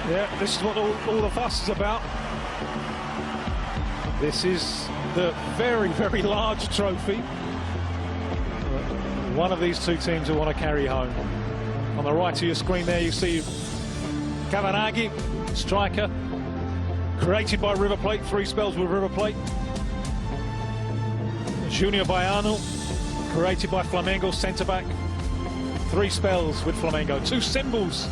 Yeah, this is what all the fuss is about. This is the very, very large trophy. One of these two teams will want to carry home. On the right of your screen there, you see Cavanaghi, striker, created by River Plate, 3 spells with River Plate. Junior Baiano, created by Flamengo, centre-back, 3 spells with Flamengo. 2 symbols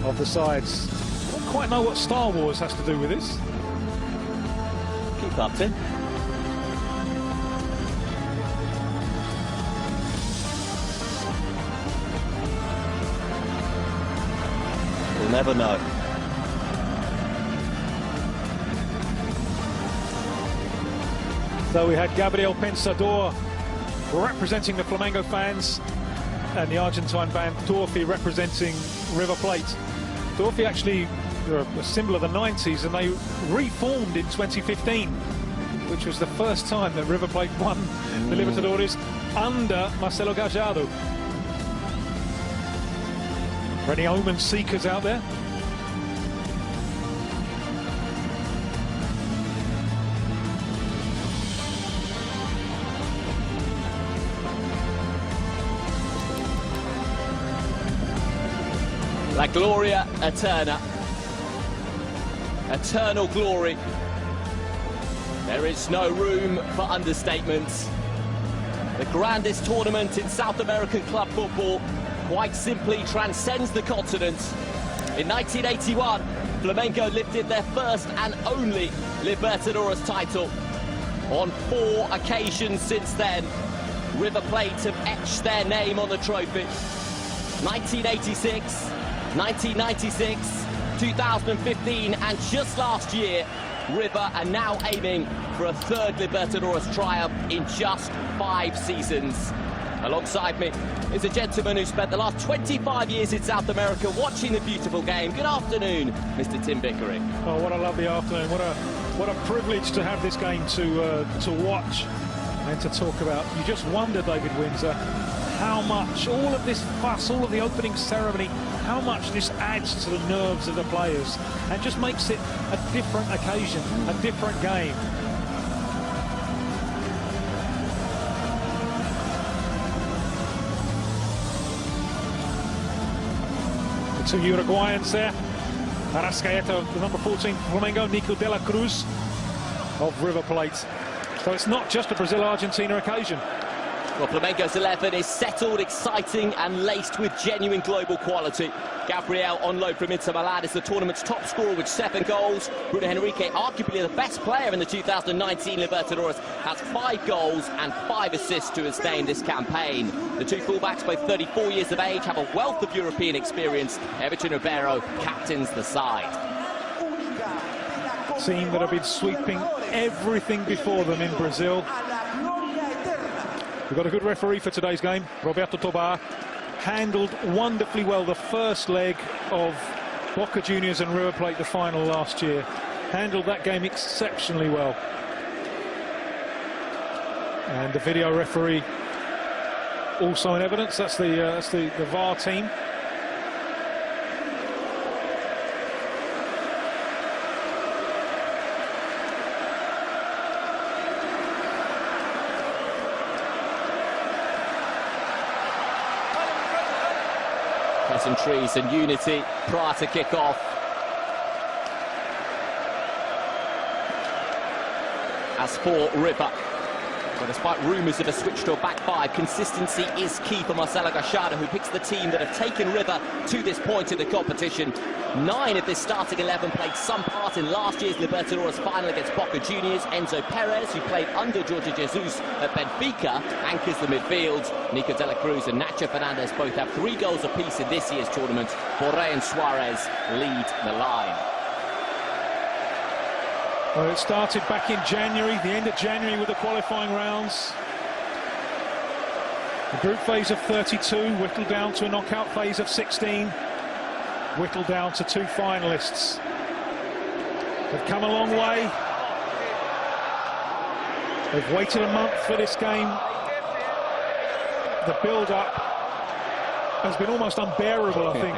of the sides. I don't quite know what Star Wars has to do with this. Keep up, Tim. We'll never know. So we had Gabriel Pensador representing the Flamengo fans and the Argentine band Torfi representing River Plate. Torfi actually were a symbol of the 90s, and they reformed in 2015, which was the first time that River Plate won the Libertadores under Marcelo Gallardo. For any omen seekers out there? La Gloria Eterna. Eternal glory. There is no room for understatements. The grandest tournament in South American club football quite simply transcends the continent. In 1981, Flamengo lifted their first and only Libertadores title. On 4 occasions since then, River Plate have etched their name on the trophy. 1986, 1996, 2015, and just last year, River are now aiming for a 3rd Libertadores triumph in just 5 seasons. Alongside me is a gentleman who spent the last 25 years in South America watching the beautiful game. Good afternoon, Mr. Tim Bickering. Oh, what a lovely afternoon. What a privilege to have this game to watch and to talk about. You just wonder, David Windsor, how much all of this fuss, all of the opening ceremony, how much this adds to the nerves of the players and just makes it a different occasion, a different game. The 2 Uruguayans there. Arrascaeta, the number 14 Flamengo, Nico de la Cruz of River Plate. So it's not just a Brazil-Argentina occasion. Well, Flamengo's 11 is settled, exciting and laced with genuine global quality. Gabriel, on loan from Inter Milan, is the tournament's top scorer with 7 goals. Bruno Henrique, arguably the best player in the 2019 Libertadores, has 5 goals and 5 assists to his name this campaign. The 2 fullbacks, both 34 years of age, have a wealth of European experience. Everton Ribeiro captains the side. Team that have been sweeping everything before them in Brazil. We've got a good referee for today's game, Roberto Tobar. Handled wonderfully well the first leg of Boca Juniors and River Plate, the final last year. Handled that game exceptionally well. And the video referee also in evidence. That's the VAR team. Pleasantries and unity prior to kick-off. As for River, well, despite rumours of a switch to a back 5, consistency is key for Marcelo Gallardo, who picks the team that have taken River to this point in the competition. 9 of this starting 11 played some part in last year's Libertadores final against Boca Juniors. Enzo Perez, who played under Jorge Jesus at Benfica, anchors the midfield. Nico de la Cruz and Nacho Fernandez both have 3 goals apiece in this year's tournament. Borré and Suarez lead the line. Well, it started back in January, the end of January, with the qualifying rounds. The group phase of 32, whittled down to a knockout phase of 16, whittled down to 2 finalists. They've come a long way. They've waited a month for this game. The build-up has been almost unbearable, I think.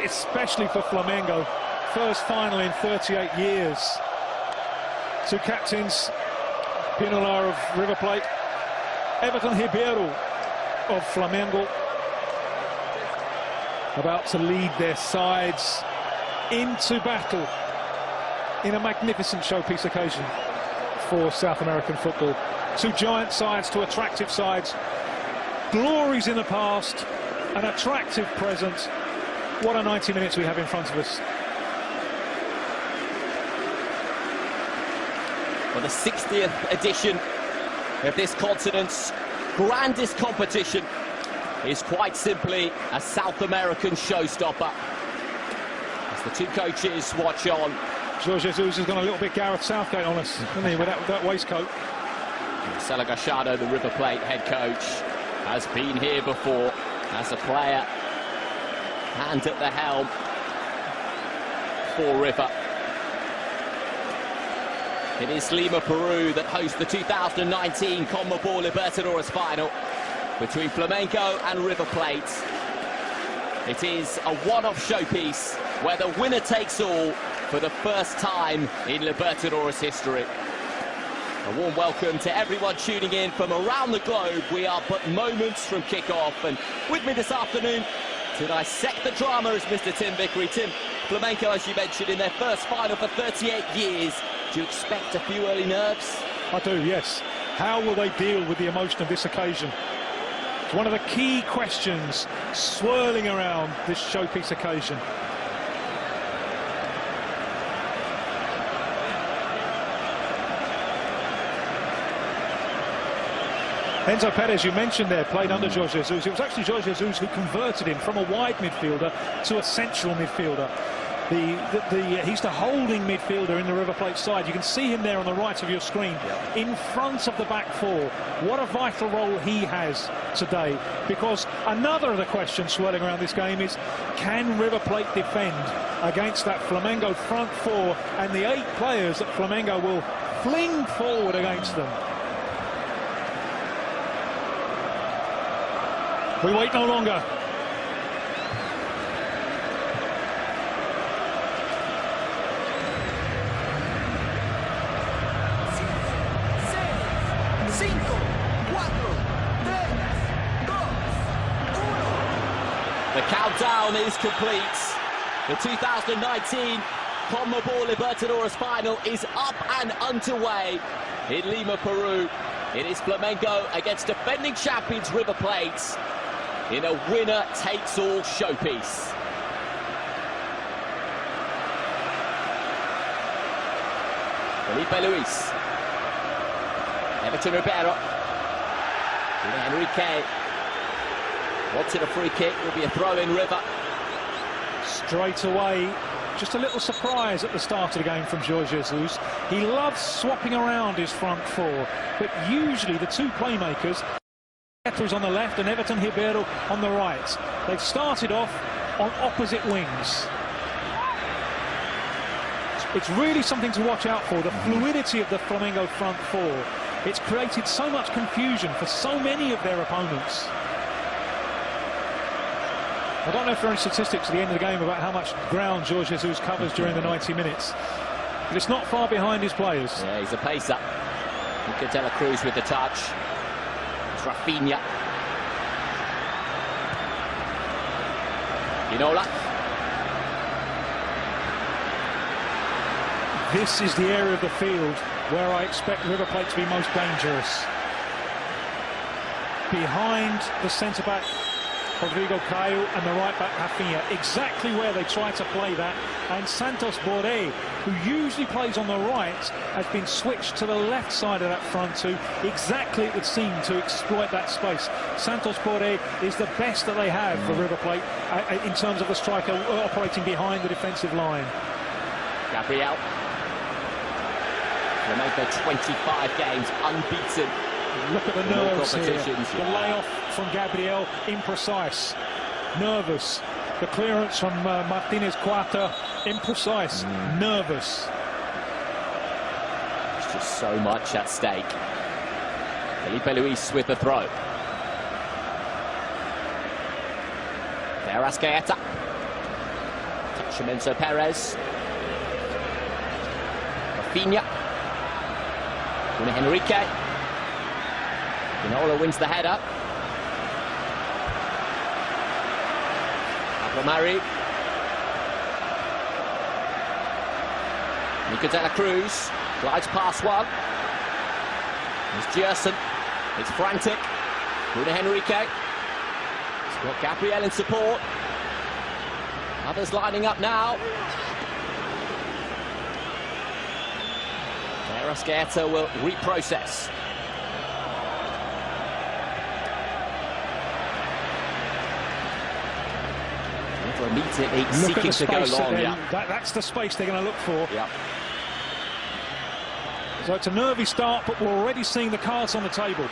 especially for Flamengo. First final in 38 years. Two captains, Pinola of River Plate, Everton Ribeiro of Flamengo, about to lead their sides into battle in a magnificent showpiece occasion for South American football. Two giant sides, two attractive sides, glories in the past, an attractive present. What a 90 minutes we have in front of us. For the 60th edition of this continent's grandest competition is quite simply a South American showstopper. As the two coaches watch on. Jorge Jesus has gone a little bit Gareth Southgate on us, hasn't he, with that waistcoat. Marcelo Gallardo, the River Plate head coach, has been here before as a player, hand at the helm for River. It is Lima, Peru that hosts the 2019 Conmebol Libertadores final between Flamengo and River Plate. It is a one-off showpiece where the winner takes all for the first time in Libertadores history. A warm welcome to everyone tuning in from around the globe. We are but moments from kick-off, and with me this afternoon to dissect the drama is Mr. Tim Vickery. Tim, Flamengo, as you mentioned, in their first final for 38 years. Do you expect a few early nerves? I do, yes. How will they deal with the emotion of this occasion? It's one of the key questions swirling around this showpiece occasion. Enzo Perez, you mentioned there, played under Jorge Jesus. It was actually Jorge Jesus who converted him from a wide midfielder to a central midfielder. He's the holding midfielder in the River Plate side. You can see him there on the right of your screen, in front of the back four. What a vital role he has today, because another of the questions swirling around this game is, can River Plate defend against that Flamengo front four and the 8 players that Flamengo will fling forward against them? We wait no longer. The countdown is complete. The 2019 Conmebol Libertadores final is up and underway in Lima, Peru. It is Flamengo against defending champions River Plate in a winner-takes-all showpiece. Felipe Luis. Everton Ribeiro. Enrique. Wanted a free kick, will be a throw in River. Straight away, just a little surprise at the start of the game from Jorge Jesus. He loves swapping around his front four, but usually the two playmakers, Petros on the left and Everton Ribeiro on the right. They've started off on opposite wings. It's really something to watch out for, the fluidity of the Flamengo front four. It's created so much confusion for so many of their opponents. I don't know if there are any statistics at the end of the game about how much ground Jorge Jesus covers during the 90 minutes, but it's not far behind his players. Yeah, he's a pacer. Luca de la Cruz with the touch. It's Rafinha. Inola. This is the area of the field where I expect River Plate to be most dangerous. Behind the centre-back, Rodrigo Caio, and the right-back, Rafinha. Exactly where they try to play that. And Santos Borré, who usually plays on the right, has been switched to the left side of that front two. Exactly, it would seem, to exploit that space. Santos Borré is the best that they have for River Plate in terms of the striker operating behind the defensive line. Gabriel. Flamengo 25 games unbeaten. Look at the nerves here. The layoff from Gabriel, imprecise. Nervous. The clearance from Martinez Quarta, imprecise. Nervous. There's just so much at stake. Felipe Luis with the throw. There, Arrascaeta. Touch from Enzo Perez. Rafinha. Bruno Henrique. Ginola wins the header. Murray. Nico de la Cruz glides past one. It's Gerson. It's frantic. Bruno Henrique. He's got Gabriel in support. Others lining up now. Arrascaeta will reprocess. Immediately seeking to go long. Yeah. That's the space they're going to look for. Yeah. So it's a nervy start, but we're already seeing the cards on the table.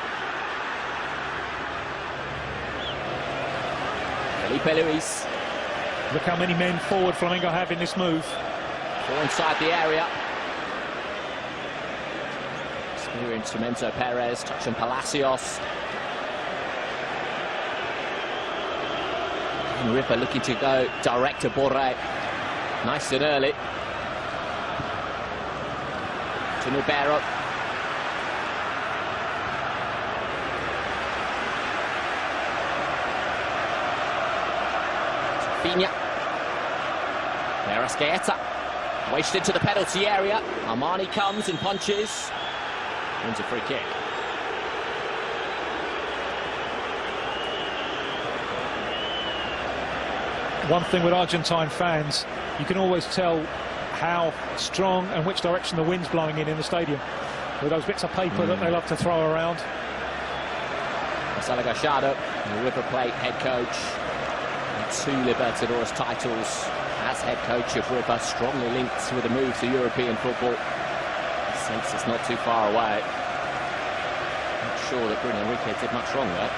Felipe Luis. Look how many men forward Flamengo have in this move. Four inside the area. Experience from Enzo Perez, touch from Palacios. Ripper looking to go direct to Borré. Nice and early. To Nubero. Rafinha. Arrascaeta. Wasted to the penalty area. Armani comes and punches. Wins a free kick. One thing with Argentine fans, you can always tell how strong and which direction the wind's blowing in the stadium. With those bits of paper that they love to throw around. Marcelo Gallardo, the River Plate head coach, and 2 Libertadores titles as head coach of River, strongly linked with a move to European football. Since it's not too far away. Not sure that Bruno Henrique did much wrong there.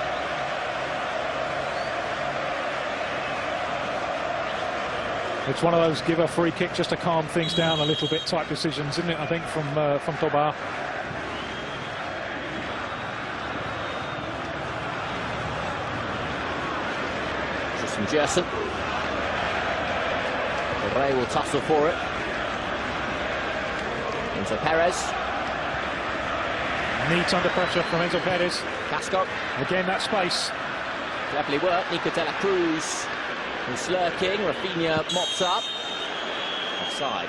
It's one of those give a free kick just to calm things down a little bit type decisions, isn't it? I think from Tobar. Just from Gerson. Borré will tussle for it. Enzo Perez. Neat under pressure from Enzo Perez. Casco. Again, that space. Cleverly worked. Nico de la Cruz. Who's lurking. Rafinha mops up. Offside.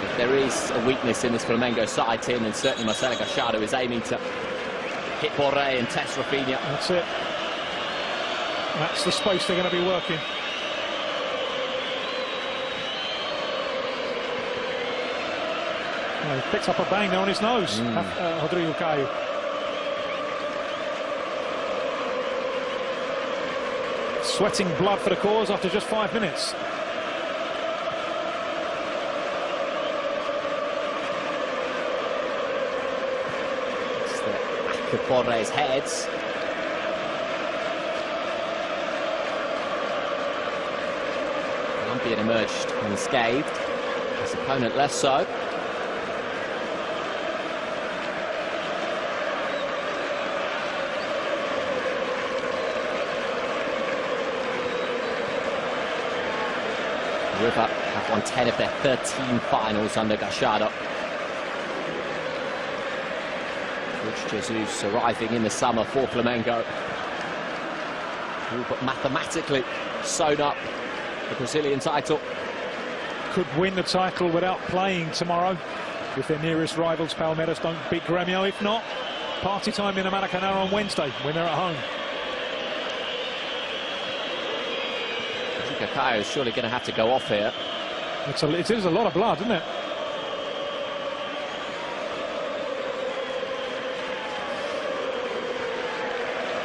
If there is a weakness in this Flamengo side, Tim, and certainly Marcelo Gallardo is aiming to hit Borré and test Rafinha. That's it. That's the space they're going to be working. Well, he picks up a bang there on his nose, Rodrigo Caio. Sweating blood for the cause after just 5 minutes. It's the back of Borré's heads. Colombian emerged unscathed. His opponent less so. River have won 10 of their 13 finals under Gallardo. Which Jesus arriving in the summer for Flamengo. But mathematically sewn up the Brazilian title. Could win the title without playing tomorrow if their nearest rivals Palmeiras don't beat Grêmio. If not, party time in the Maracanã on Wednesday when they're at home. Caio is surely going to have to go off here. It is a lot of blood, isn't it?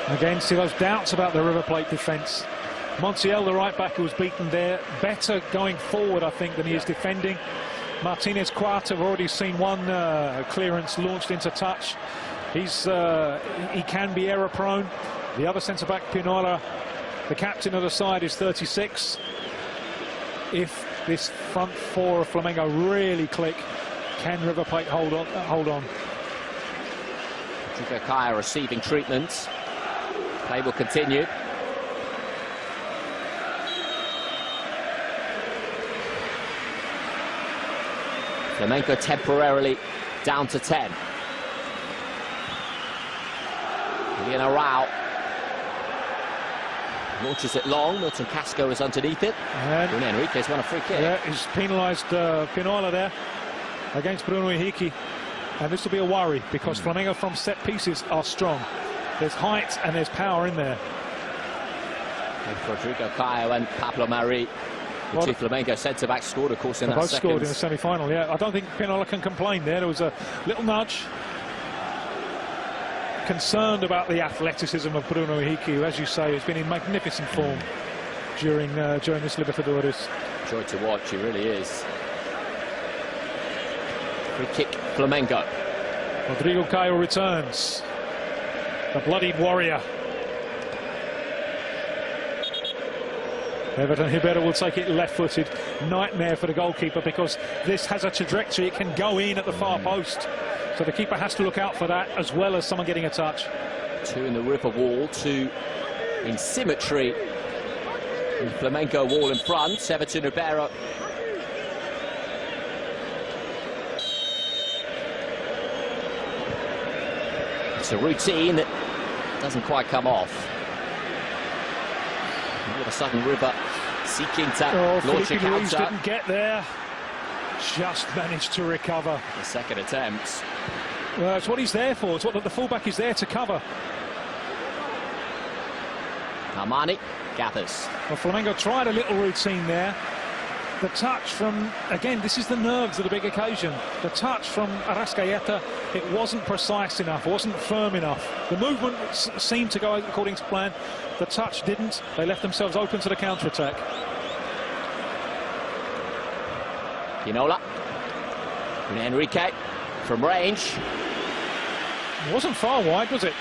Again, see those doubts about the River Plate defence. Montiel, the right back who was beaten there, better going forward, I think, than he is defending. Martinez Quarta, have already seen one clearance launched into touch. He can be error prone. The other centre back, Pinola, the captain of the side, is 36. If this front four of Flamengo really click, can River Plate hold on? Rodrigo Caio receiving treatment. Play will continue. Flamengo temporarily down to 10. Julian Arau launches it long. Milton Casco is underneath it. And Bruno Henrique's won a free kick. Yeah, he's penalised Pinola there against Bruno Henrique. And this will be a worry because Flamengo from set pieces are strong. There's height and there's power in there. And Rodrigo Caio and Pablo Mari, the two Flamengo centre-backs, scored, of course, in that both second. scored in the semi-final, yeah. I don't think Pinola can complain there. There was a little nudge. Concerned about the athleticism of Bruno Henrique, who, as you say, has been in magnificent form during this Libertadores. Joy to watch, he really is. Free kick, Flamengo. Rodrigo Caio returns. The bloodied warrior. Everton Ribeiro will take it left-footed. Nightmare for the goalkeeper because this has a trajectory. It can go in at the far post. So the keeper has to look out for that as well as someone getting a touch. Two in the river wall, two in symmetry. And Flamengo wall in front. Everton Ribeiro. It's a routine that doesn't quite come off. All of a sudden, River seeking to launch a counter. Didn't get there. Just managed to recover. The second attempt. Well, it's what he's there for. It's what the fullback is there to cover. Armani gathers. Well, Flamengo tried a little routine there. The touch from, again, this is the nerves of the big occasion. The touch from Arrascaeta, it wasn't precise enough, wasn't firm enough. The movement seemed to go according to plan. The touch didn't. They left themselves open to the counter-attack. Ginola. Bruno Henrique from range. It wasn't far wide, was it?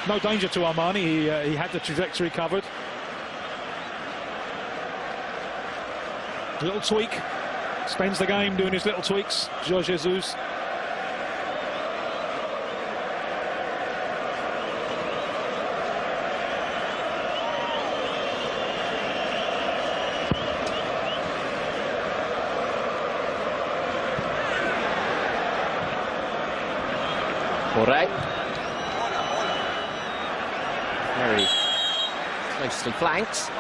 No danger to Armani. He had the trajectory covered. Little tweak. Spends the game doing his little tweaks. Jorge Jesus. Corre. Very closely flanked.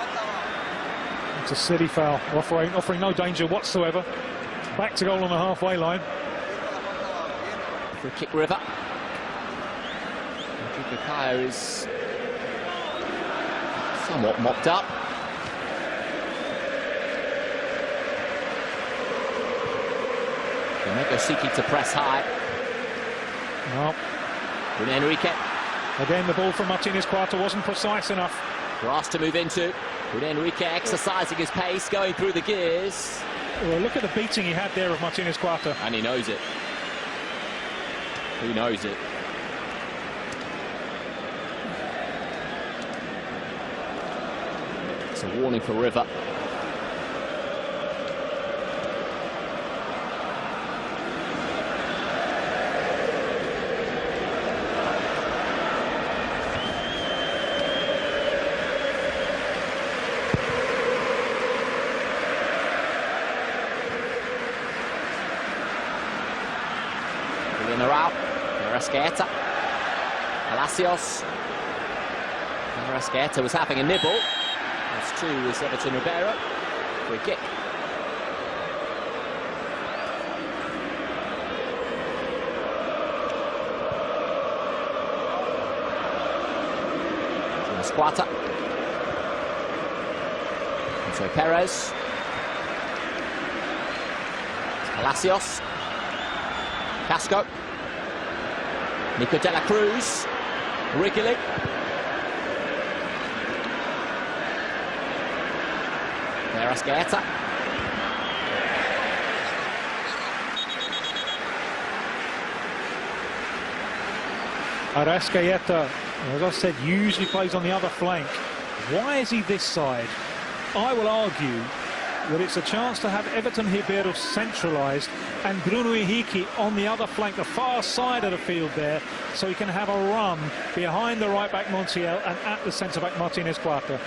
It's a silly foul, offering no danger whatsoever. Back to goal on the halfway line. Free kick, River. Rodrigo Caio is somewhat mopped up. Flamengo seeking to press high. No. Bruno Henrique. Again, the ball from Martinez Quarta wasn't precise enough. Grass to move into. Bruno Henrique exercising his pace, going through the gears. Well, look at the beating he had there of Martinez Quarta. And he knows it. He knows it. It's a warning for River. Arau, Arrascaeta, Palacios. Arrascaeta was having a nibble. That's two is Everton Ribeiro. Free kick. Squatter. So Perez. Palacios. Casco. Nico de la Cruz. Wriggling. Arrascaeta. Arrascaeta, as I said, usually plays on the other flank. Why is he this side? I will argue that it's a chance to have Everton Ribeiro centralised and Bruno Henrique on the other flank, the far side of the field there, so he can have a run behind the right-back Montiel and at the centre-back Martinez Cuarta.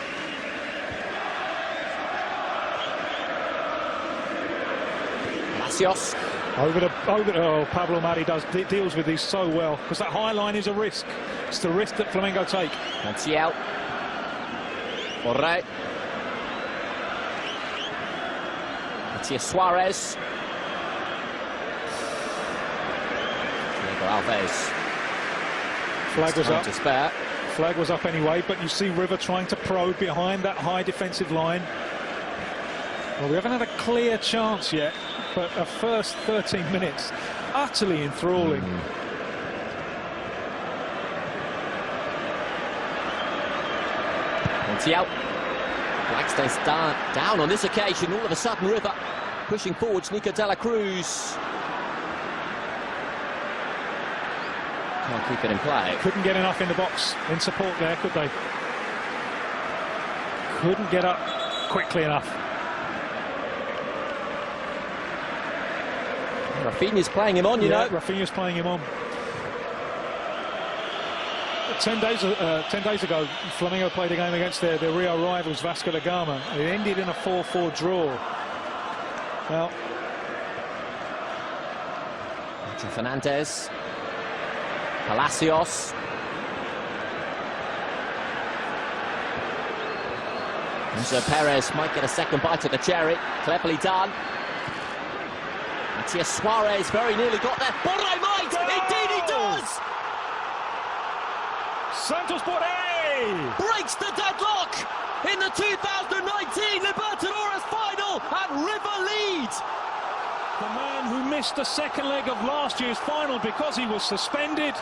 Palacios. Oh, Pablo Mari deals with these so well, because that high line is a risk. It's the risk that Flamengo take. Montiel. Borré. Matias Suarez. Diego Alves. Flag was up. To spare. Flag was up anyway, but you see River trying to probe behind that high defensive line. Well, we haven't had a clear chance yet, but a first 13 minutes utterly enthralling. Montiel. Flag stays down on this occasion. All of a sudden, River pushing forwards. Nico de la Cruz. Can't keep it in play. Couldn't get enough in the box in support there, could they? Couldn't get up quickly enough. Rafinha's playing him on, you know. Rafinha's playing him on. 10 days ago, Flamengo played a game against their Rio rivals, Vasco da Gama. It ended in a 4-4 draw. Well, Fernandez. Palacios. Enzo Perez might get a second bite at the cherry. Cleverly done. Matias Suarez very nearly got there. Borré might! Indeed he does! Santos Borré breaks the deadlock in the 2019 Libertadores final, and River leads. The man who missed the second leg of last year's final because he was suspended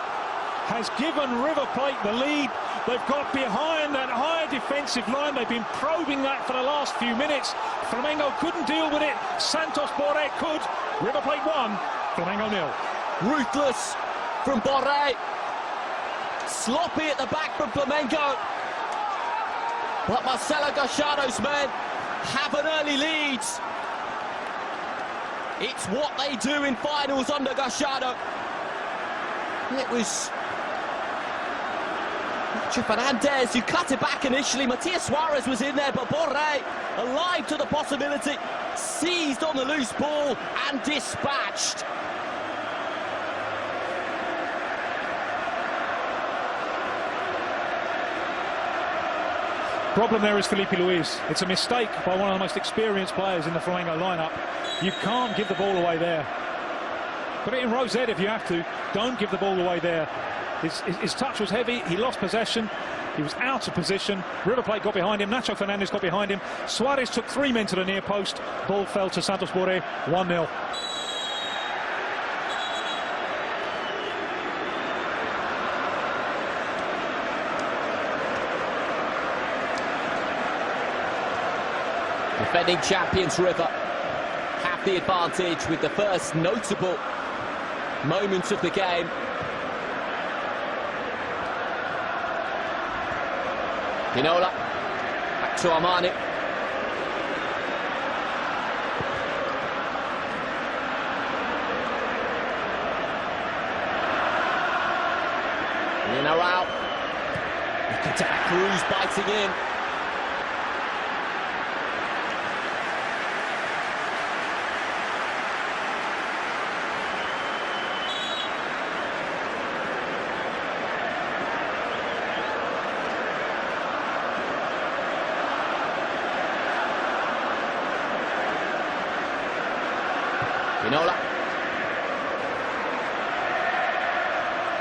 has given River Plate the lead. They've got behind that high defensive line. They've been probing that for the last few minutes. Flamengo couldn't deal with it. Santos Borré could. River Plate 1, Flamengo 0. Ruthless from Borré. Sloppy at the back from Flamengo. But Marcelo Gallardo's men have an early lead. It's what they do in finals under Gallardo. It was Fernandez who cut it back initially. Matias Suarez was in there, but Borré, alive to the possibility, seized on the loose ball and dispatched. Problem there is Felipe Luis. It's a mistake by one of the most experienced players in the Flamengo lineup. You can't give the ball away there. Put it in row Z if you have to. Don't give the ball away there. His touch was heavy. He lost possession. He was out of position. River Plate got behind him. Nacho Fernandez got behind him. Suarez took 3 men to the near post. Ball fell to Santos Borré. 1-0. Defending champions River have the advantage with the first notable moments of the game. Pinola, back to Armani. In or out. De la Cruz biting in. Pinola.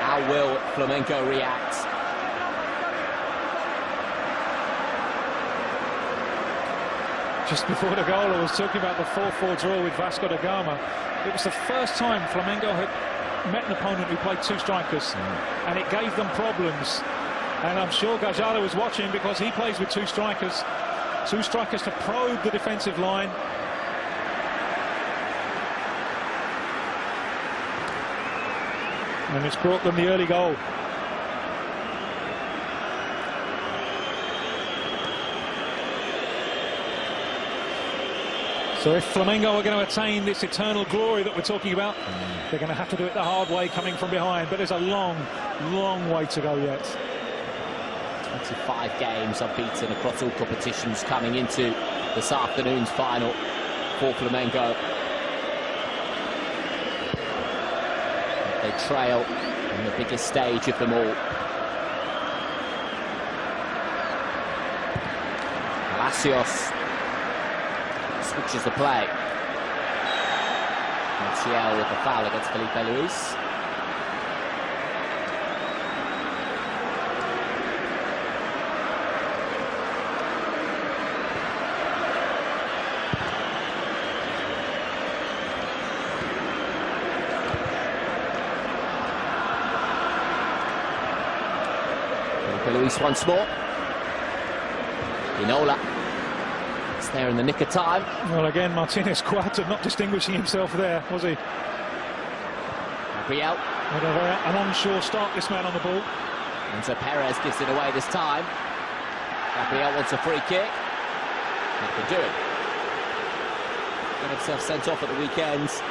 How will Flamengo react? Just before the goal, I was talking about the 4-4 draw with Vasco da Gama. It was the first time Flamengo had met an opponent who played 2 strikers, and it gave them problems. And I'm sure Gallardo was watching because he plays with 2 strikers. 2 strikers to probe the defensive line. And it's brought them the early goal. So if Flamengo are going to attain this eternal glory that we're talking about, they're going to have to do it the hard way, coming from behind. But there's a long, long way to go yet. 25 games unbeaten across all competitions coming into this afternoon's final for Flamengo. They trail on the biggest stage of them all. Palacios switches the play. Montiel with the foul against Felipe Luis. Felipe Luis once more. Inola. There in the nick of time. Well, again, Martinez Cuarta not distinguishing himself there, was he? Gabriel. An onshore start, this man on the ball. Enzo Perez gives it away this time. Gabriel wants a free kick. He can do it. Got himself sent off at the weekends.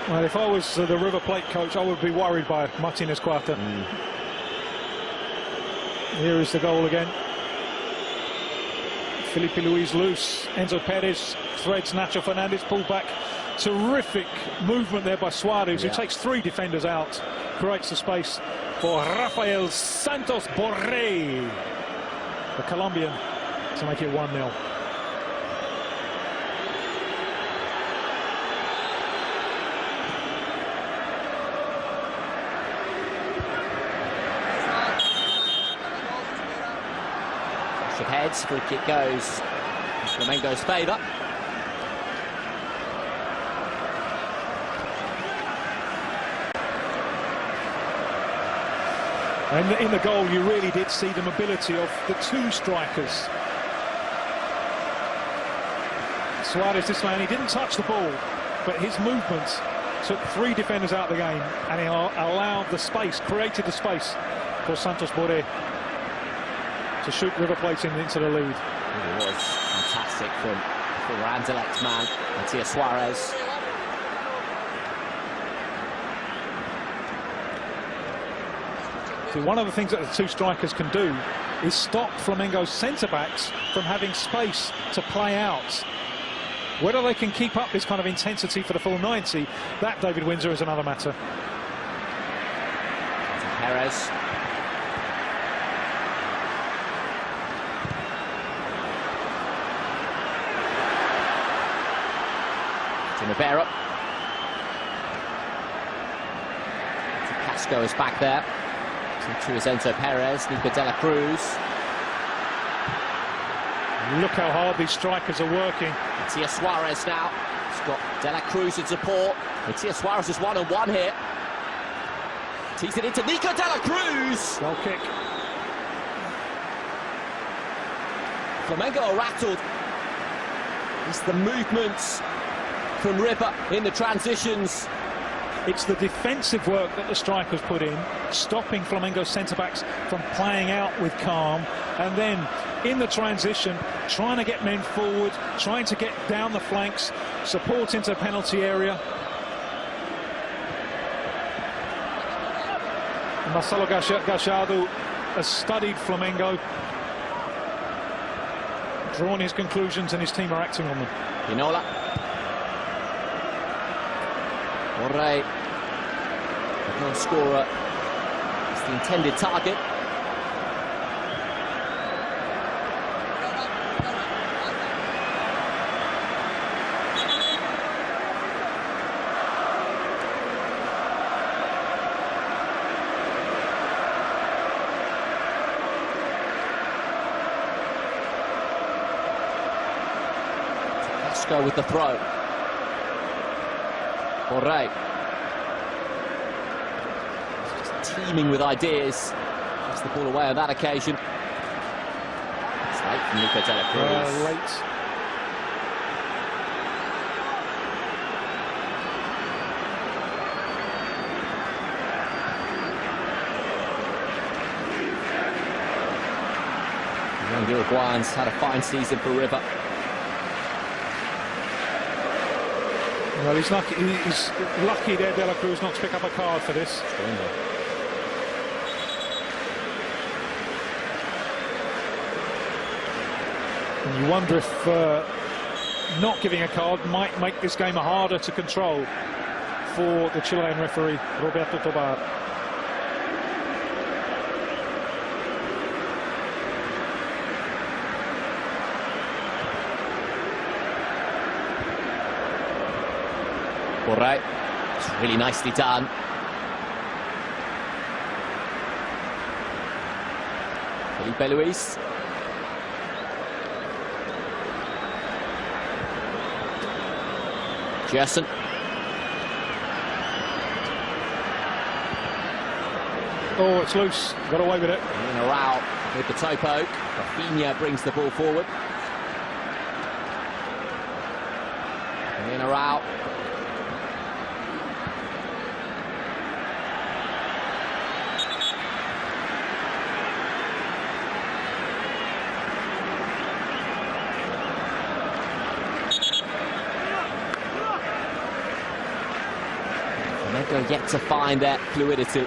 Well, if I was the River Plate coach, I would be worried by Martinez Cuarta. Here is the goal again. Felipe Luis loose, Enzo Perez threads Nacho Fernandez, pulled back. Terrific movement there by Suarez, who takes three defenders out, creates the space for Rafael Santos Borré, the Colombian, to make it 1-0. Of heads, free kick goes in Flamengo's favour. And in the goal, you really did see the mobility of the two strikers. Suarez, this man, he didn't touch the ball, but his movement took three defenders out of the game, and he allowed the space, created the space for Santos Borré to shoot River Plate into the lead. It was fantastic from Anderlecht's man, Matias Suarez. See, one of the things that the two strikers can do is stop Flamengo's centre-backs from having space to play out. Whether they can keep up this kind of intensity for the full 90, that, David Windsor, is another matter. Perez. Rivera. Casco is back there. To his Enzo Perez, Nico de la Cruz. Look how hard these strikers are working. Matias Suarez now. He's got de la Cruz in support. Matias Suarez is one-on-one here. Tees it into Nico de la Cruz. Goal kick. Flamengo are rattled. It's the movements from River in the transitions. It's the defensive work that the strikers put in, stopping Flamengo's centre-backs from playing out with calm, and then in the transition, trying to get men forward, trying to get down the flanks, support into the penalty area. Marcelo Gallardo has studied Flamengo, drawn his conclusions, and his team are acting on them. Inola. Borré, the non-scorer, is the intended target. Casco with the throw. Borré. Just teeming with ideas. Gets the ball away on that occasion. It's late from Nico de la Cruz. Late. The young Uruguayans had a fine season for River. Well, he's lucky there, De La Cruz, not to pick up a card for this. And you wonder if not giving a card might make this game harder to control for the Chilean referee, Roberto Tobar. All right, it's really nicely done. Felipe Luis. Gerson. Oh, it's loose. Got away with it. In a row with the toe poke. Rafinha brings the ball forward. In a row. Mengão yet to find that fluidity.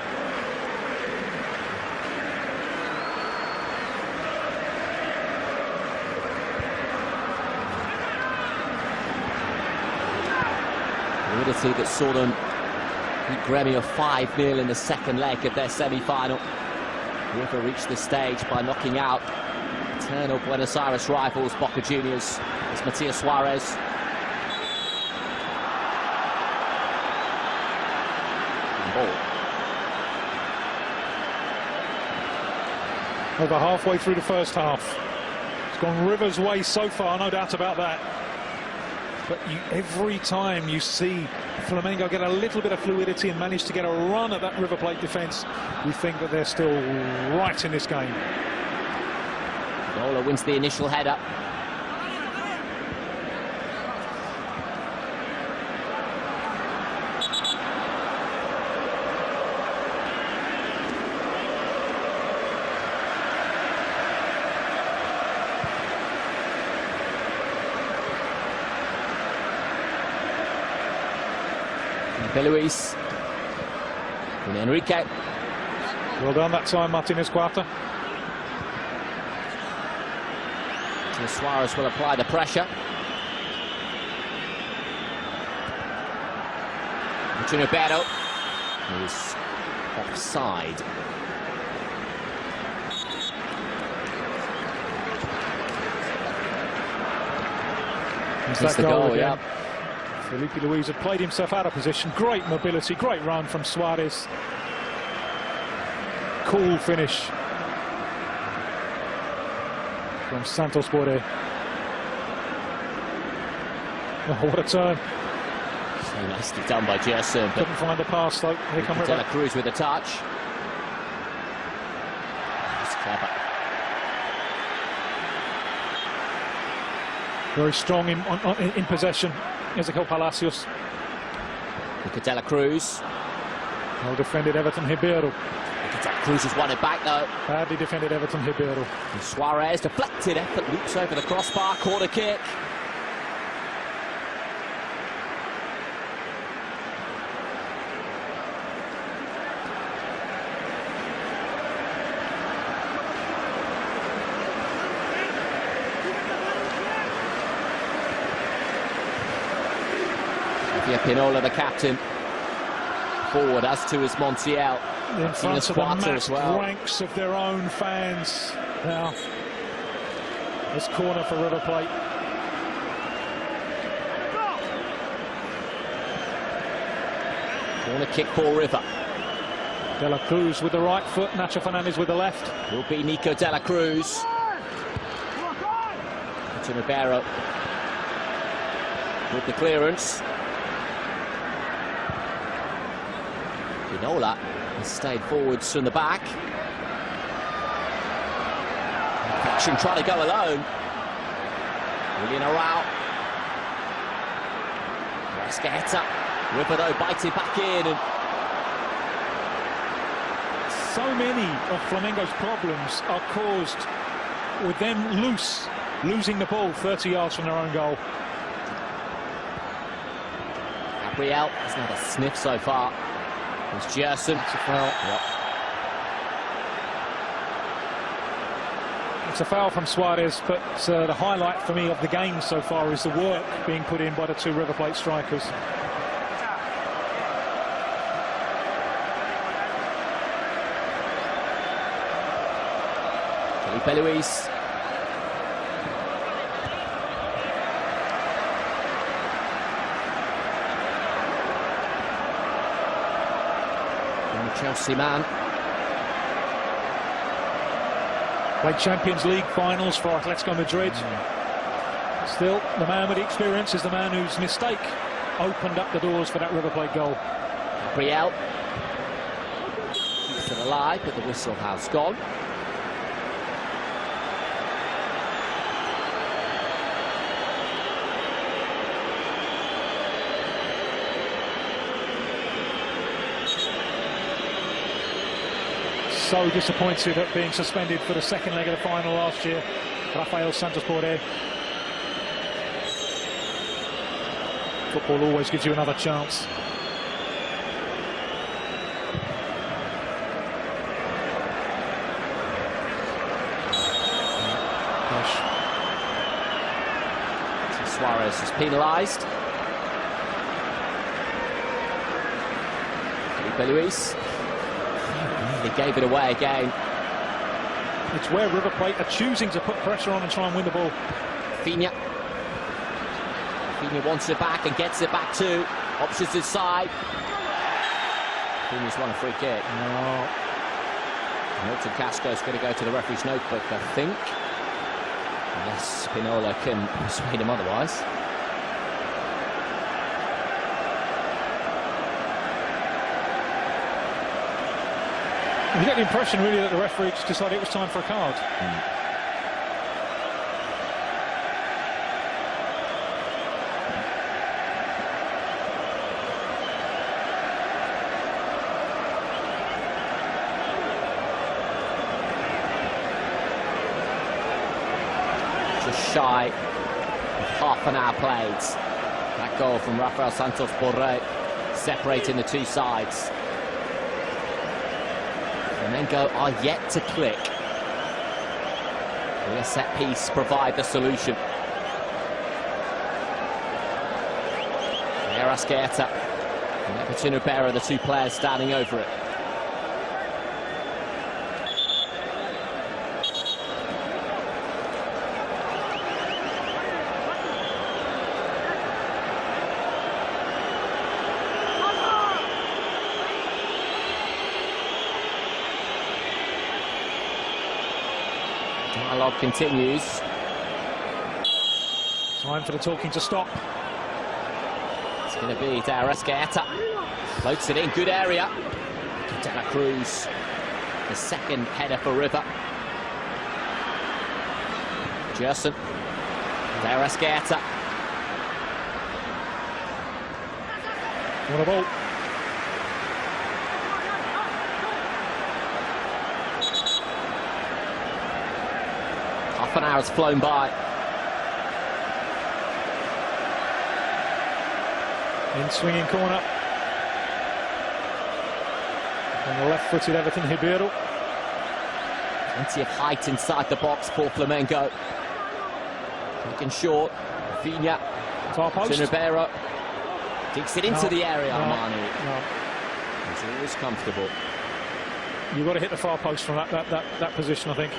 Fluidity that saw them beat Gremio 5-0 in the second leg of their semi-final. River reached this stage by knocking out eternal Buenos Aires rivals Boca Juniors. It's Matias Suarez. Over halfway through the first half. It's gone River's way so far, no doubt about that. But every time you see Flamengo get a little bit of fluidity and manage to get a run at that River Plate defence, you think that they're still right in this game. Gola wins the initial header. Luis and Enrique. Well done that time, Martinez Quarta. So Suarez will apply the pressure. Roberto is offside. That's the goal again. Yeah. Felipe Luis had played himself out of position. Great mobility, great run from Suarez. Cool finish from Santos Boré. Oh, what a turn. So nicely done by Gerson. Couldn't find the pass though. Here comes River. De La Cruz with a touch. That's clever. Very strong in possession. Ezequiel Palacios. Look at De La Cruz. Well defended Everton Ribeiro. De La Cruz has won it back though. Badly defended Everton Ribeiro. And Suarez, deflected effort, loops over the crossbar, corner kick. Pinola, the captain, forward, as to is Montiel. In front of the massed ranks of their own fans. Now, this corner for River Plate. Corner kick for River. De La Cruz with the right foot, Nacho Fernandez with the left. Will be Nico De La Cruz. To Ribeiro with the clearance. Pinola has stayed forwards from the back. Action trying to go alone. Willian Arau. Rascaeta. River though biting back in. And so many of Flamengo's problems are caused with them losing the ball 30 yards from their own goal. Gabriel has not a sniff so far. It's Jerson. It's a foul. Yep. It's a foul from Suarez, but the highlight for me of the game so far is the work being put in by the two River Plate strikers. Felipe Luis. Chelsea man. Played Champions League finals for Atletico Madrid. Still, the man with the experience is the man whose mistake opened up the doors for that River Plate goal. Gabriel keeps it alive, but the whistle has gone. So disappointed at being suspended for the second leg of the final last year, Rafael Santos Borré. Football always gives you another chance. Suarez is penalised. Felipe Luis. He gave it away again. It's where River Plate are choosing to put pressure on and try and win the ball. Rafinha wants it back and gets it back too. Options his side. Rafinha's won a free kick. No. Milton Casco's going to go to the referee's notebook, I think. Unless Spinola can persuade him otherwise. You get the impression, really, that the referee just decided it was time for a card. Just shy of half an hour played. That goal from Rafael Santos Borré, separating the two sides. Mengão are yet to click. Will a set piece provide the solution? Arrascaeta and Everton Ribeiro, the two players standing over it. Dialogue continues. Time for the talking to stop. It's going to be Arrascaeta. Floats it in, good area. De La Cruz, the second header for River. Jerson. Arrascaeta. What a ball. Half an hour's flown by. In swinging corner. On the left-footed Everton Ribeiro. Plenty of height inside the box for Flamengo. Looking short. Rafinha. Far post. Ribeiro. Digs it into the area. Armani. No. He's always comfortable. You've got to hit the far post from that position, I think.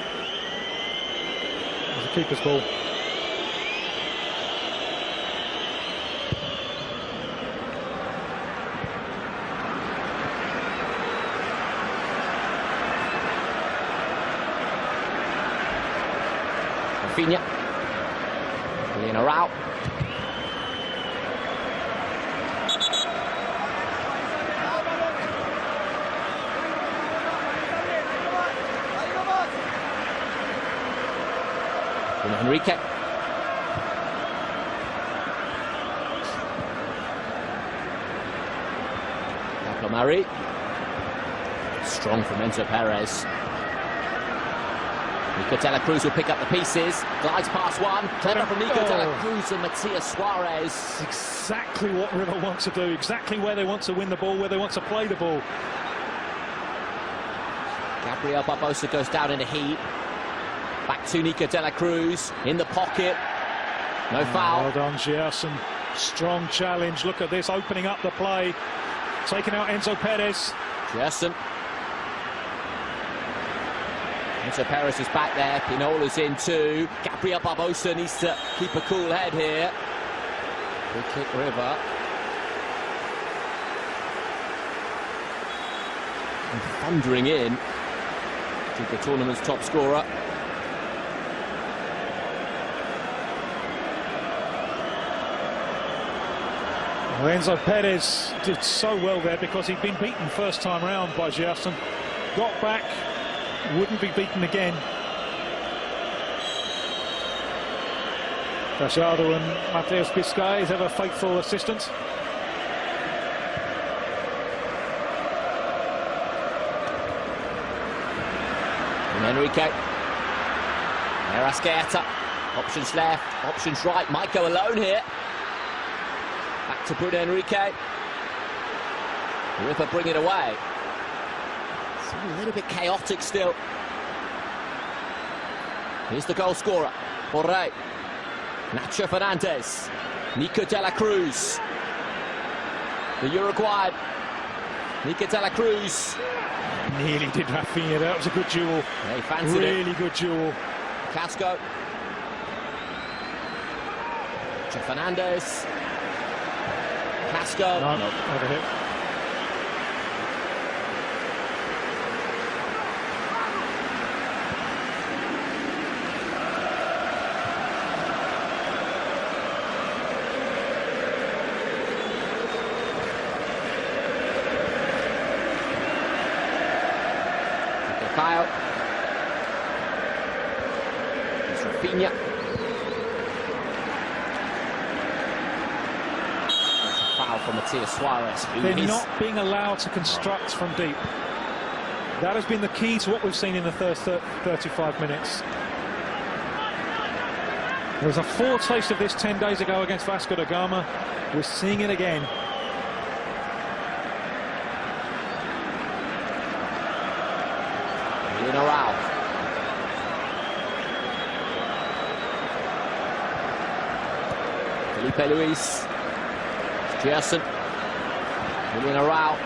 It's a keeper's ball. Rafinha. In or out. Enrique. Murray. Strong from Enzo Perez. Nico de la Cruz will pick up the pieces, glides past one, clever from Nico de la Cruz and Matias Suarez. Exactly what River want to do, exactly where they want to win the ball, where they want to play the ball. Gabriel Barbosa goes down in a heap. Back to Nico de la Cruz, in the pocket. No foul. Well done, Gerson. Strong challenge. Look at this, opening up the play. Taking out Enzo Perez. Gerson. Enzo Perez is back there. Pinola's in too. Gabriel Barbosa needs to keep a cool head here. Free kick, River. And thundering in to the tournament's top scorer. Well, Enzo Perez did so well there because he'd been beaten first time round by Gerson. Got back, wouldn't be beaten again. Cachado and Mateus Biscay, his ever faithful assistant. And Enrique. Arrascaeta. Options left, options right. Might go alone here. Back to Bruno Enrique. River bring it away. It's a little bit chaotic still. Here's the goal scorer, Borré. Nacho Fernandez. Nico de la Cruz. The Uruguayan. Nico de la Cruz. Nearly did Rafinha, that was a good duel. Yeah, he fancied it. Really good duel. Casco. Nacho Fernandez. Casco. No, over hit. Kyle. It's Rafinha. Foul from Matias Suarez. They're not being allowed to construct from deep. That has been the key to what we've seen in the first 35 minutes. There was a foretaste of this 10 days ago against Vasco da Gama. We're seeing it again. Felipe Luis. Gerson. Julian Arau.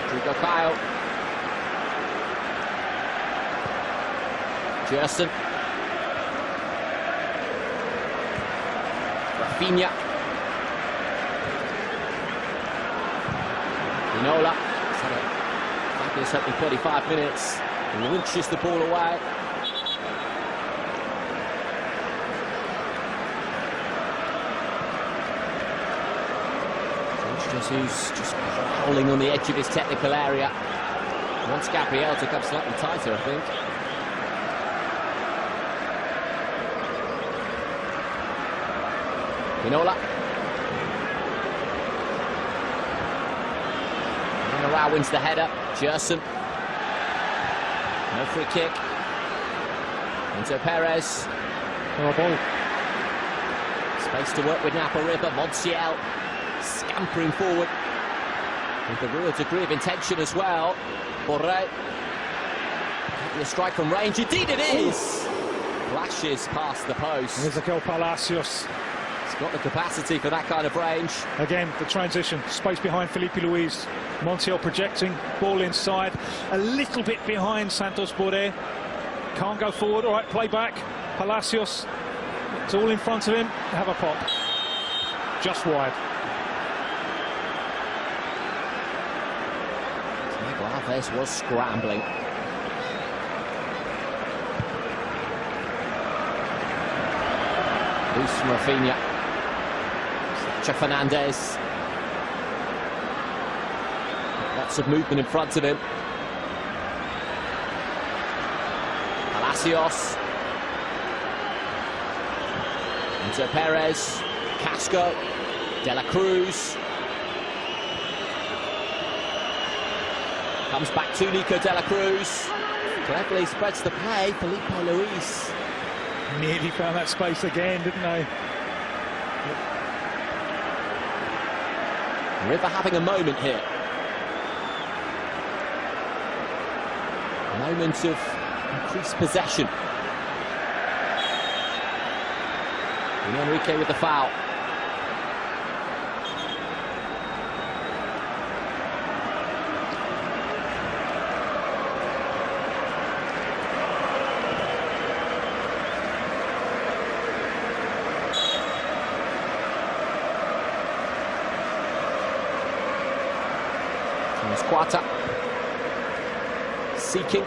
Rodrigo Caio. Gerson. Rafinha. Pinola. He's had a fabulous opening 35 minutes. He winches the ball away. Who's just prowling on the edge of his technical area. Wants Gabriel to come slightly tighter, I think. Pinola. Arau wins the header. Gerson. No free kick. Enzo Perez. Oh, ball. Space to work with Napa River. Montiel. Scampering forward with a real degree of intention as well. Borré. A strike from range. Indeed it is! Flashes past the post. Ezequiel Palacios. He's got the capacity for that kind of range. Again, the transition. Space behind Felipe Luis. Montiel projecting. Ball inside. A little bit behind Santos Borré. Can't go forward. All right, play back. Palacios. It's all in front of him. Have a pop. Just wide. Alves was scrambling. Loose from Rafinha. Nacho Fernandez. Lots of movement in front of him. Palacios. Enzo Perez. Casco. De la Cruz. Comes back to Nico de la Cruz. Cleverly spreads the play. Felipe Luis nearly found that space again, didn't they? River having a moment here. A moment of increased possession. And Enrique with the foul. Quata seeking.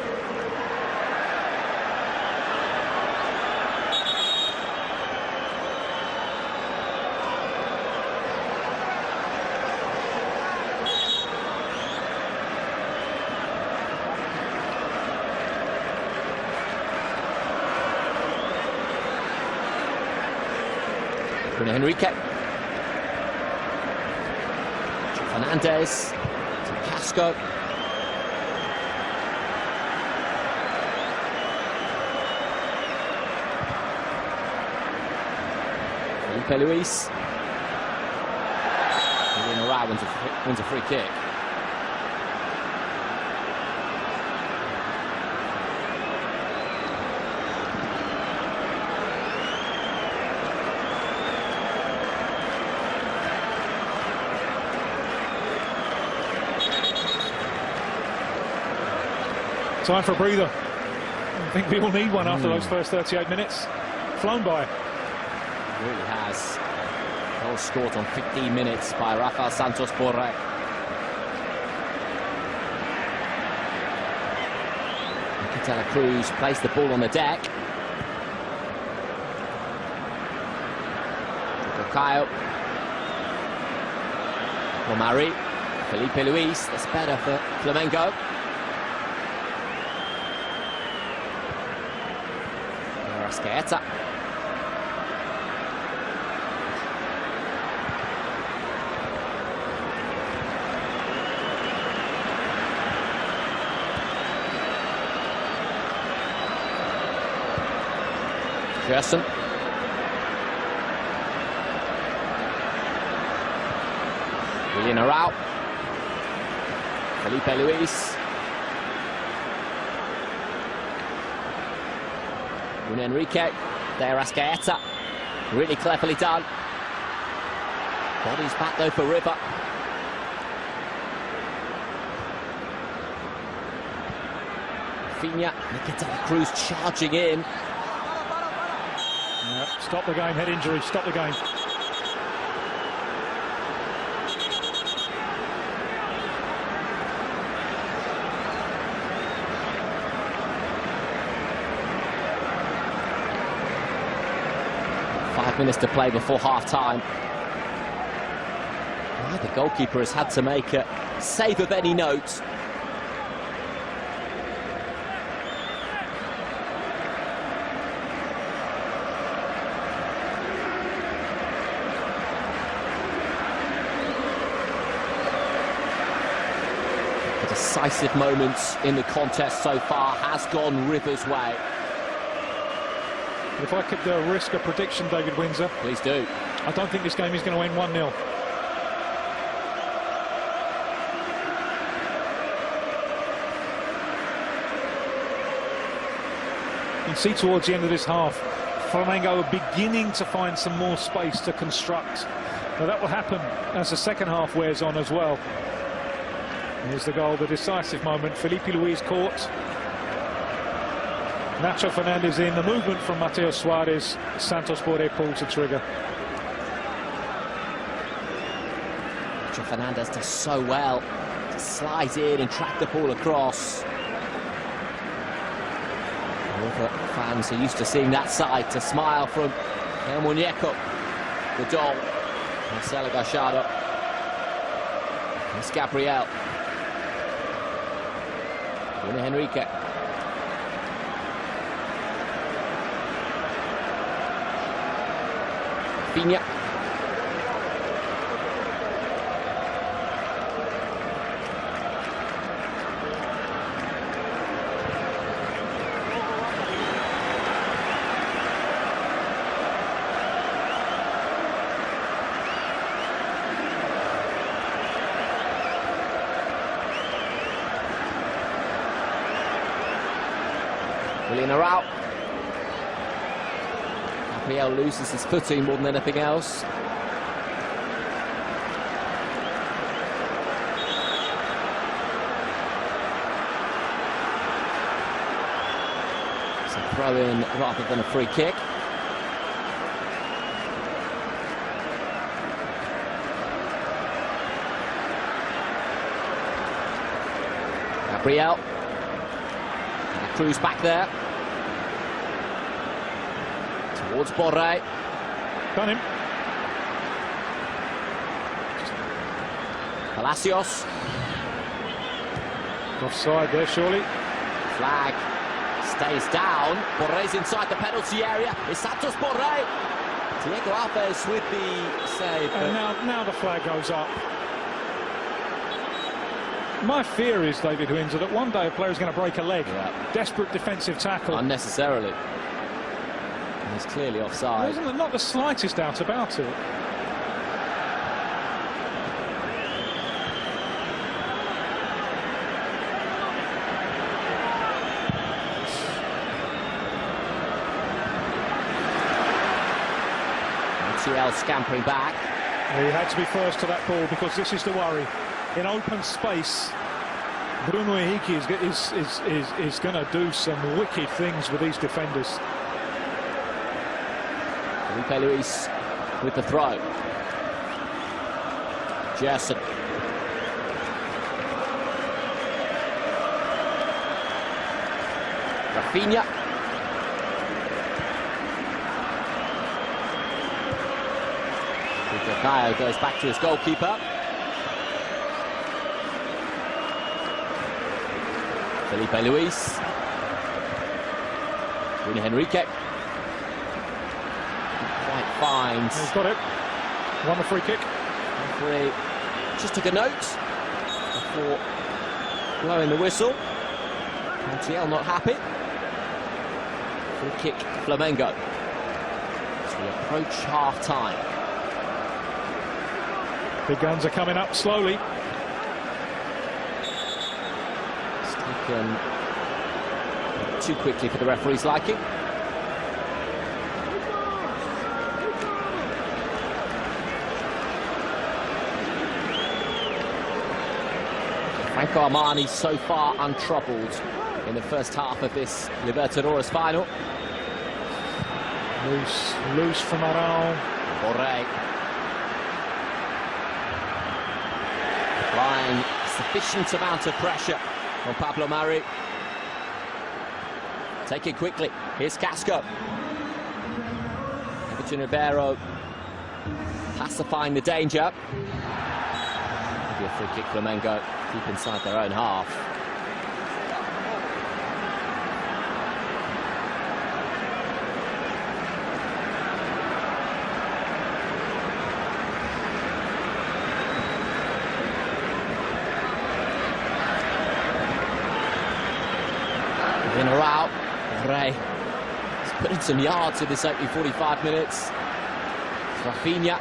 Enrique. Fernandez. Casco. Felipe Luis. Wins a free kick. Time for a breather. I think we all need one after those first 38 minutes. Flown by. Really has. Goal scored on 15 minutes by Rafael Santos Borré. Untitled Cruz placed the ball on the deck. Caio. Romari. Felipe Luis. That's better for Flamengo. Arrascaeta. Gerson. Willian Arau. Felipe Luis. Enrique, there Arrascaeta, really cleverly done. Bodies back though for River. Finha, Untitled Cruz charging in. Stop the game, head injury, stop the game. Minutes to play before half-time. The goalkeeper has had to make a save of any note. The decisive moments in the contest so far has gone River's way. If I could risk a prediction, David Windsor. Please do. I don't think this game is going to end 1-0. You can see towards the end of this half, Flamengo are beginning to find some more space to construct. Now that will happen as the second half wears on as well. Here's the goal, the decisive moment. Felipe Luis caught. Nacho Fernandez in, the movement from Mateo Suarez. Santos Borré pulls the trigger. Nacho Fernandez does so well to slide in and track the ball across. River fans are used to seeing that side to smile from El Muñeco, the doll, Marcelo Gallardo. It's Gabriel. Enrique. Finha. Willian are out. Gabriel loses his footing more than anything else. It's a throw-in rather than a free kick. Gabriel. Cruz back there. Towards Borre. Done him. Palacios. Offside there, surely. Flag stays down. Borre's inside the penalty area. It's Santos Borre. Diego Alves with the save. And now the flag goes up. My fear is, David Windsor, that one day a player is going to break a leg. Yeah. Desperate defensive tackle. Unnecessarily. And he's clearly offside. There's not the slightest doubt about it. TL scampering back. He had to be first to that ball because this is the worry. In open space, Bruno Henrique is going to do some wicked things with these defenders. Felipe Luis with the throw. Gerson. Rafinha. Bukayo goes back to his goalkeeper. Felipe Luis. Bruno Henrique. Quite finds. He's got it. Won the free kick. Referee just took a note before blowing the whistle. Montiel not happy. Free kick Flamengo as we approach half-time. Big guns are coming up slowly. Too quickly for the referee's liking. Franco Armani so far untroubled in the first half of this Libertadores final. Loose from Aral. Borre. Applying sufficient amount of pressure on Pablo Mari. Take it quickly. Here's Casco. Everton Ribeiro pacifying the danger. Maybe a free kick Flamengo. Keep inside their own half. In or out. Ray has put in some yards in this opening 45 minutes. Rafinha.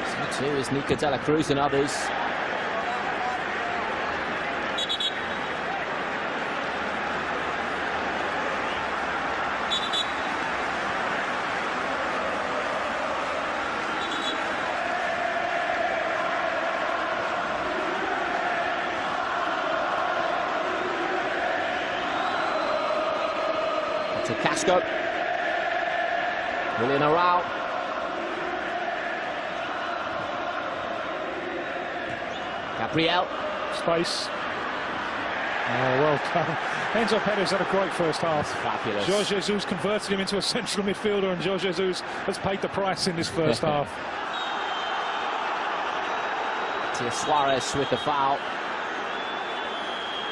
So too is Nico de la Cruz and others. To Casco. Willian Aral. Gabriel. Space. Oh, well done. Enzo Perez had a great first half. Fabulous. Jorge Jesus converted him into a central midfielder, and Jorge Jesus has paid the price in this first half. Tia Suarez with the foul.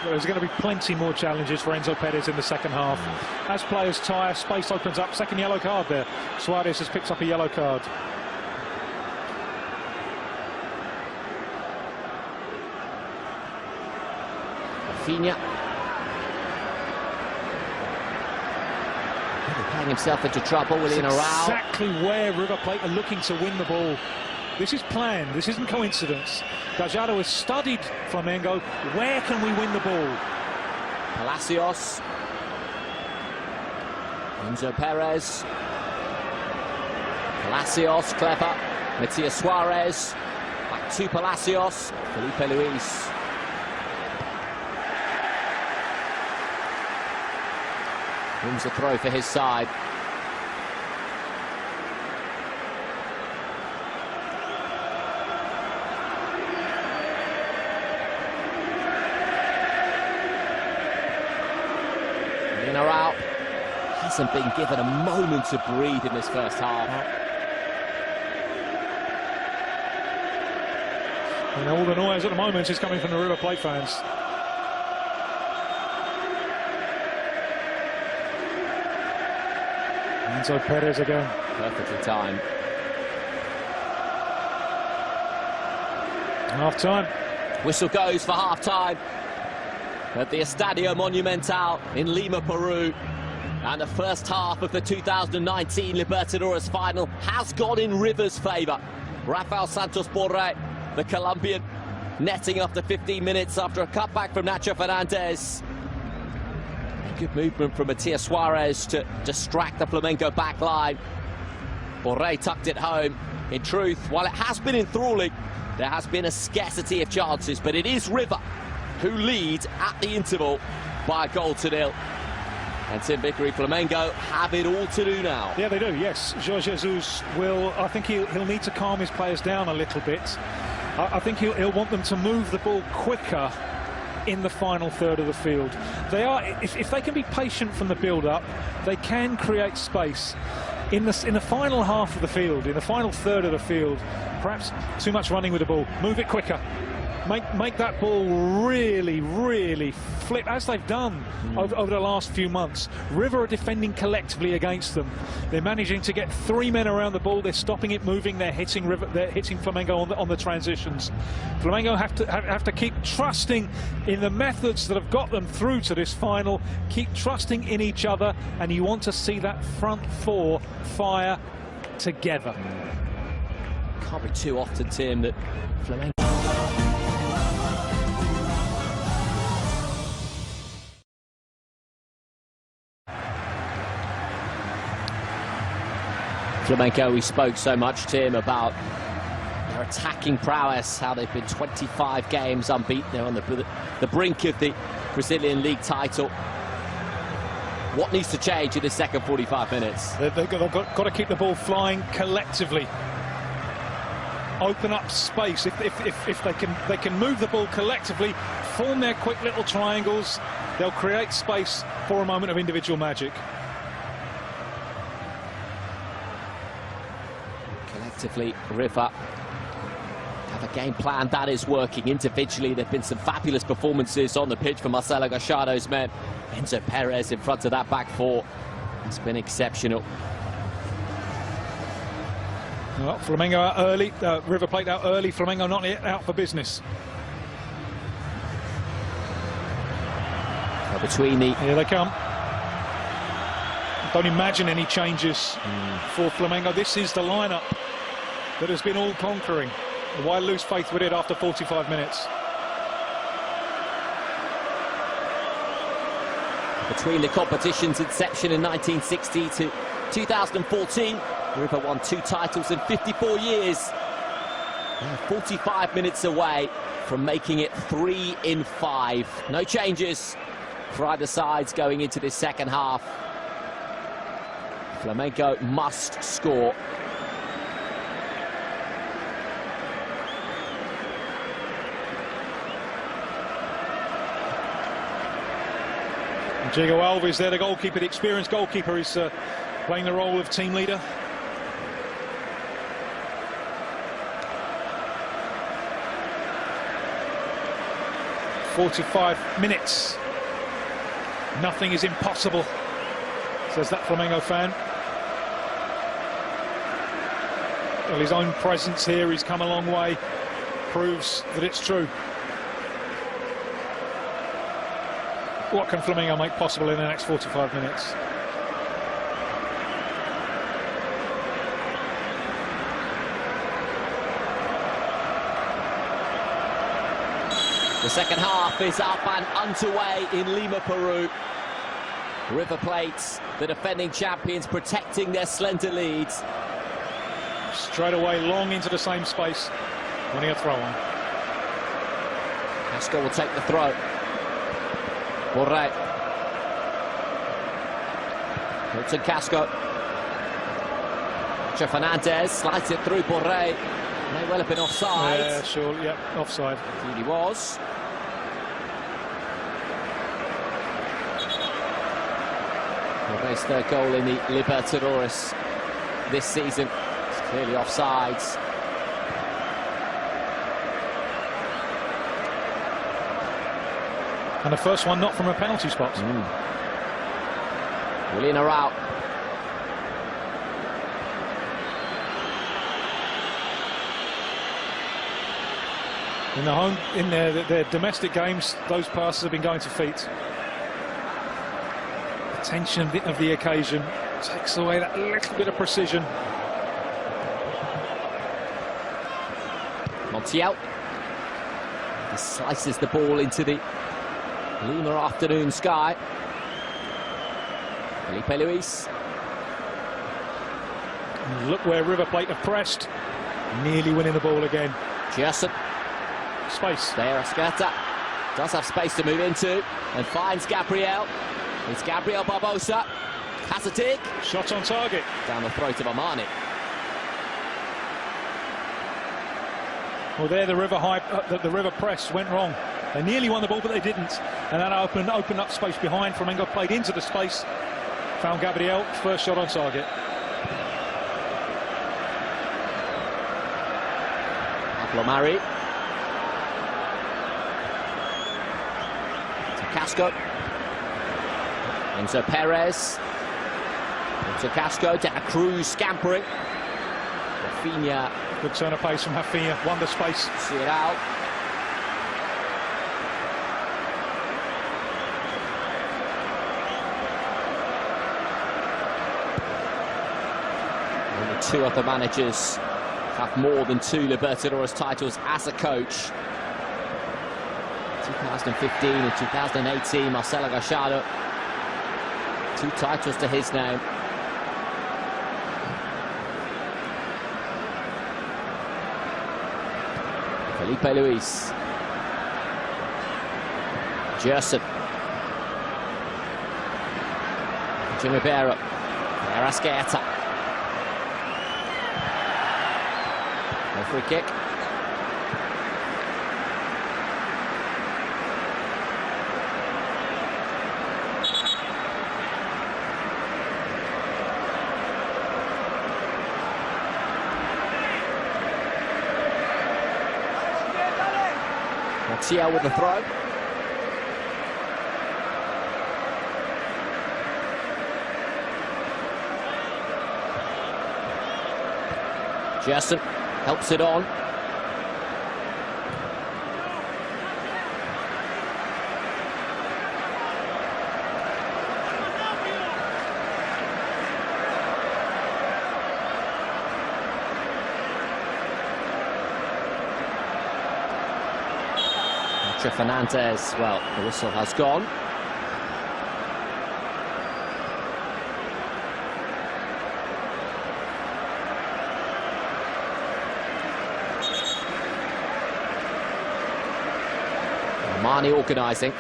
There's going to be plenty more challenges for Enzo Perez in the second half. As players tire, space opens up. Second yellow card there. Suarez has picked up a yellow card. Rafinha. Playing himself into trouble. Willian Aral. Exactly where River Plate are looking to win the ball. This is planned. This isn't coincidence. Gallardo has studied Flamengo. Where can we win the ball? Palacios. Enzo Perez. Palacios, clever. Matias Suarez. Back to Palacios. Felipe Luis. Wins a throw for his side. In or out. Hasn't been given a moment to breathe in this first half. And all the noise at the moment is coming from the River Plate fans. Enzo Perez again. Perfectly timed. Half time. Whistle goes for half time at the Estadio Monumental in Lima, Peru. And the first half of the 2019 Libertadores final has gone in River's favour. Rafael Santos Borré, the Colombian, netting after 15 minutes after a cutback from Nacho Fernandez. Good movement from Matias Suarez to distract the Flamengo back line. Borré tucked it home. In truth, while it has been enthralling, there has been a scarcity of chances, but it is River who lead at the interval by a goal to nil. And Tim Vickery, Flamengo have it all to do now. Yeah, they do, yes. Jorge Jesus will, I think he'll need to calm his players down a little bit. I think he'll want them to move the ball quicker in the final third of the field. They are, if they can be patient from the build-up, they can create space. In the final half of the field, in the final third of the field, perhaps too much running with the ball. Move it quicker. Make that ball really, really flip, as they've done over the last few months. River are defending collectively against them. They're managing to get three men around the ball. They're stopping it moving. They're hitting Flamengo on the transitions. Flamengo have to keep trusting in the methods that have got them through to this final. Keep trusting in each other, and you want to see that front four fire together. Can't be too often, Tim, that Flamengo. Flamengo, we spoke so much, Tim, about their attacking prowess, how they've been 25 games unbeaten. They're on the brink of the Brazilian league title. What needs to change in the second 45 minutes? They've got to keep the ball flying collectively. Open up space. If they can move the ball collectively, form their quick little triangles, they'll create space for a moment of individual magic. Collectively, River have a game plan that is working. Individually, there have been some fabulous performances on the pitch for Marcelo Gachado's men. Enzo Perez in front of that back four. It's been exceptional. Well, Flamengo out early, River Plate out early, Flamengo not yet out for business. Well, between the... Here they come. Don't imagine any changes for Flamengo. This is the lineup that has been all-conquering. Why lose faith with it after 45 minutes? Between the competition's inception in 1960 to 2014, River won 2 titles in 54 years. They're 45 minutes away from making it 3 in 5. No changes for either sides going into this second half. Flamengo must score. Diego Alves there, the goalkeeper, the experienced goalkeeper, is playing the role of team leader. "45 minutes. Nothing is impossible," says that Flamengo fan. Well, his own presence here, he's come a long way, proves that it's true. What can Flamengo make possible in the next 45 minutes? The second half is up and underway in Lima, Peru. River Plate, the defending champions, protecting their slender leads. Straight away, long into the same space. Winning a throw on. Casco will take the throw. Borré. Milton Casco. Fernandez slides it through Borré. May well have been offside. Yeah, sure, yeah, offside. Indeed he was. Borré's third goal in the Libertadores this season. It's clearly offsides. And the first one not from a penalty spot. Willian are out. In their domestic games, those passes have been going to feet. The tension of the occasion takes away that little bit of precision. Montiel. He slices the ball into the Lima afternoon sky. Felipe Luis. And look where River Plate have pressed. Nearly winning the ball again. Gerson. Space. There, Esquerta does have space to move into and finds Gabriel. It's Gabriel Barbosa. Has a dig. Shot on target. Down the throat of Armani. Well, there the River press went wrong. They nearly won the ball, but they didn't. And that opened up space behind. Flamengo played into the space. Found Gabriel. First shot on target. Pablo Mari. Casco. Enzo Perez. Into Casco. De La Cruz scampering. Rafinha. Good turn of pace from Rafinha. Won the space. See it out. Only two other managers have more than 2 Libertadores titles as a coach. 2015 and 2018, Marcelo Gallardo. 2 titles to his name. Felipe Luis. Gerson. Jim Ribeiro. Esquerta. No free kick. Montiel with the throw. Gerson helps it on. Fernandez, well, the whistle has gone. Armani organising.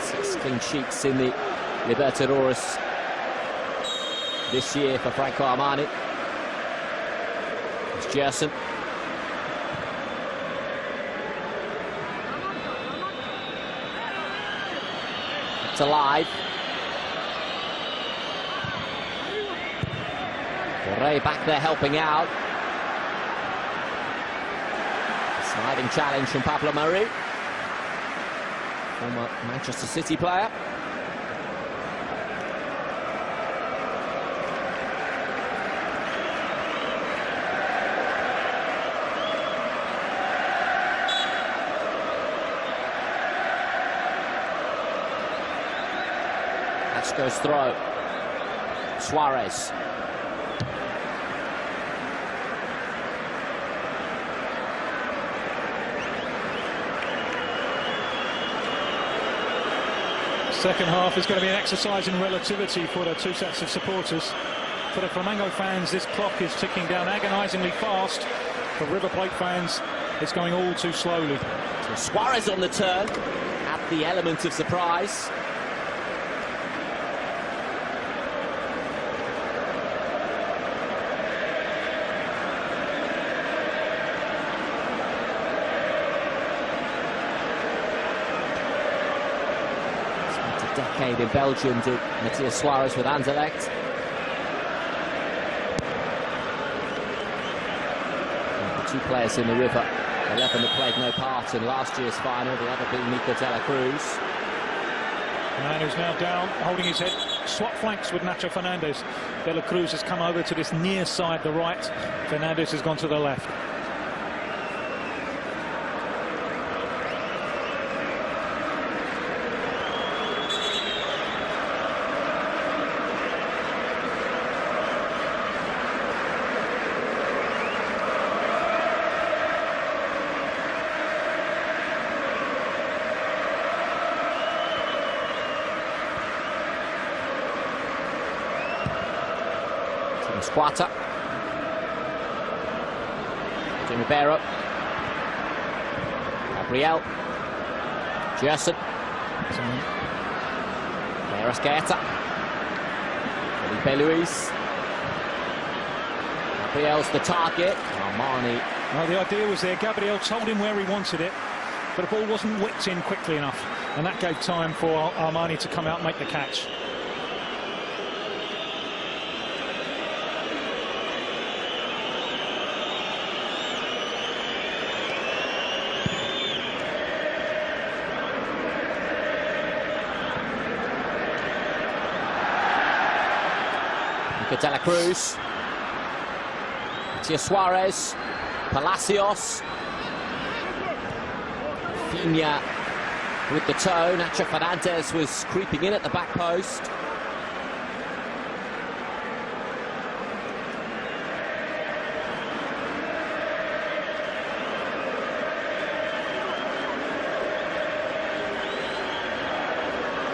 6 clean sheets in the Libertadores this year for Franco Armani. It's Gerson. Alive. Borré back there helping out. Sliding challenge from Pablo Mari, former Manchester City player. Goes throw. Suarez. Second half is going to be an exercise in relativity for the two sets of supporters. For the Flamengo fans, this clock is ticking down agonisingly fast. For River Plate fans, it's going all too slowly. So Suarez on the turn, had the element of surprise. Spent a decade in Belgium, did Matthias Suarez with Anderlecht. Two players in the River 11 that played no part in last year's final, the other being Nico de la Cruz. Man who's now down, holding his head, swap flanks with Nacho Fernandez. De la Cruz has come over to this near side, the right. Fernandez has gone to the left. Squatter. Ribeiro. Gabriel. Gerson. Arrascaeta. Felipe Luis. Gabriel's the target. Armani. Well, the idea was there. Gabriel told him where he wanted it, but the ball wasn't whipped in quickly enough, and that gave time for Armani to come out and make the catch. De la Cruz, Matthias Suarez, Palacios, Fina with the toe. Nacho Fernandez was creeping in at the back post.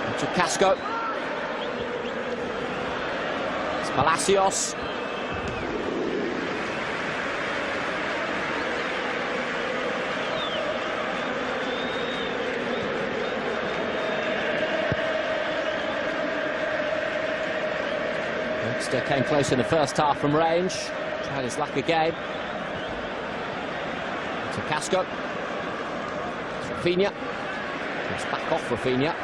Nacho Casco. Palacios. Youngster came close in the first half from range. Tried his luck again. To Casco. Rafinha. Comes back off Rafinha.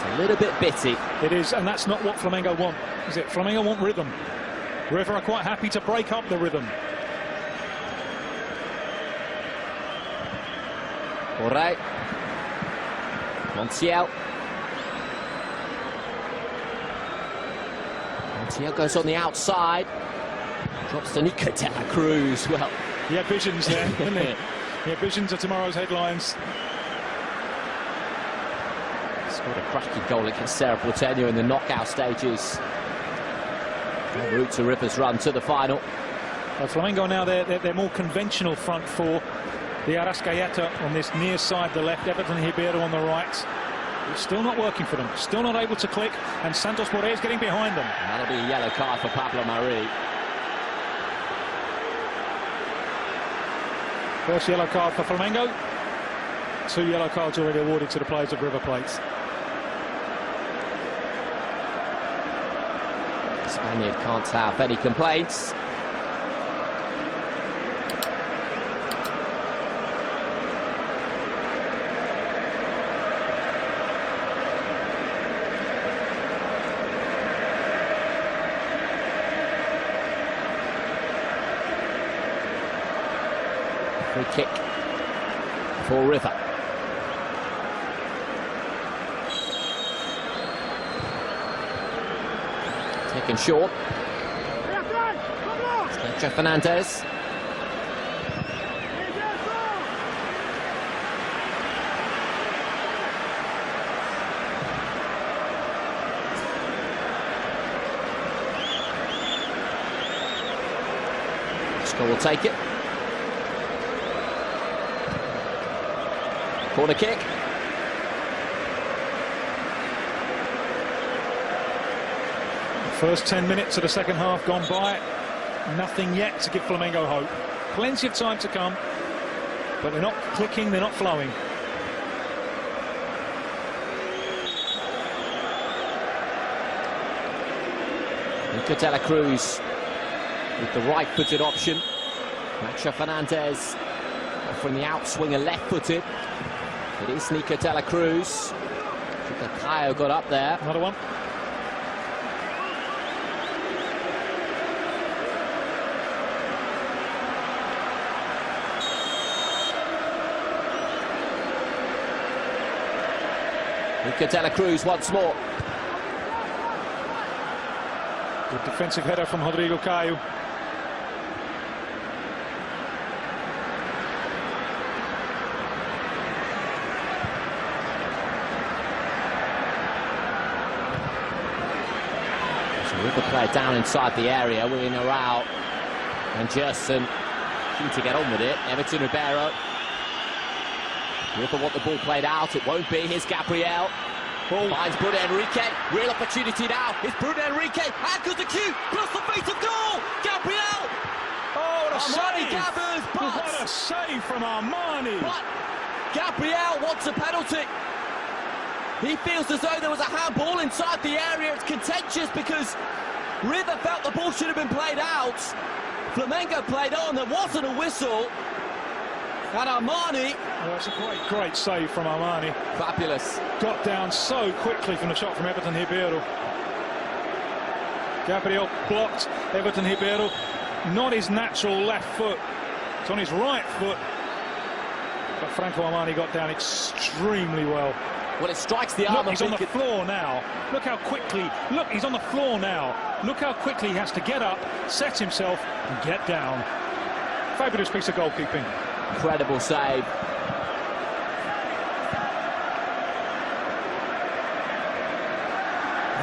A little bit bitty. It is, and that's not what Flamengo want, is it? Flamengo want rhythm. River are quite happy to break up the rhythm. All right. Montiel. Montiel goes on the outside. Drops to Nico de la Cruz. Well, he had visions there, didn't he? He had visions of tomorrow's headlines. Scored a cracking goal against Cerro Porteño in the knockout stages. En route to River's run to the final. Well, Flamengo now, they're more conventional front four. The Arrascaeta on this near side, the left, Everton Ribeiro on the right. It's still not working for them, still not able to click, and Santos Borré is getting behind them. And that'll be a yellow card for Pablo Mari. First yellow card for Flamengo. 2 yellow cards already awarded to the players of River Plate. Spaniard can't have any complaints. Free kick for River. Taken short. Nacho Fernandez. Oscar will take it. Corner kick. First 10 minutes of the second half gone by. Nothing yet to give Flamengo hope. Plenty of time to come, but they're not clicking, they're not flowing. Nico Cruz with the right-footed option. Nacho Fernandez offering the outswinger left-footed. It is Nico Cruz. Caio got up there. Another one. Nico Cruz once more. Good defensive header from Rodrigo Caio. So River player down inside the area. We're in or out. And Gerson keen to get on with it. Everton Ribeiro. River want the ball played out. It won't be. Here's Gabriel. Finds Bruno Henrique. Real opportunity now. It's Bruno Henrique. Angles the cue. Plus the face of goal. Gabriel. Oh, what a Armani save. gathers, but What a save from Armani. But Gabriel wants a penalty. He feels as though there was a handball inside the area. It's contentious because River felt the ball should have been played out. Flamengo played on. There wasn't a whistle. And Armani. Well, that's a great save from Armani. Fabulous. Got down so quickly from the shot from Everton Ribeiro. Gabriel blocked Everton Ribeiro. Not his natural left foot. It's on his right foot. But Franco Armani got down extremely well. Well, it strikes the arm. Look, he's on the floor now. Look how quickly. Look, he's on the floor now. Look how quickly he has to get up, set himself, and get down. Fabulous piece of goalkeeping. Incredible save.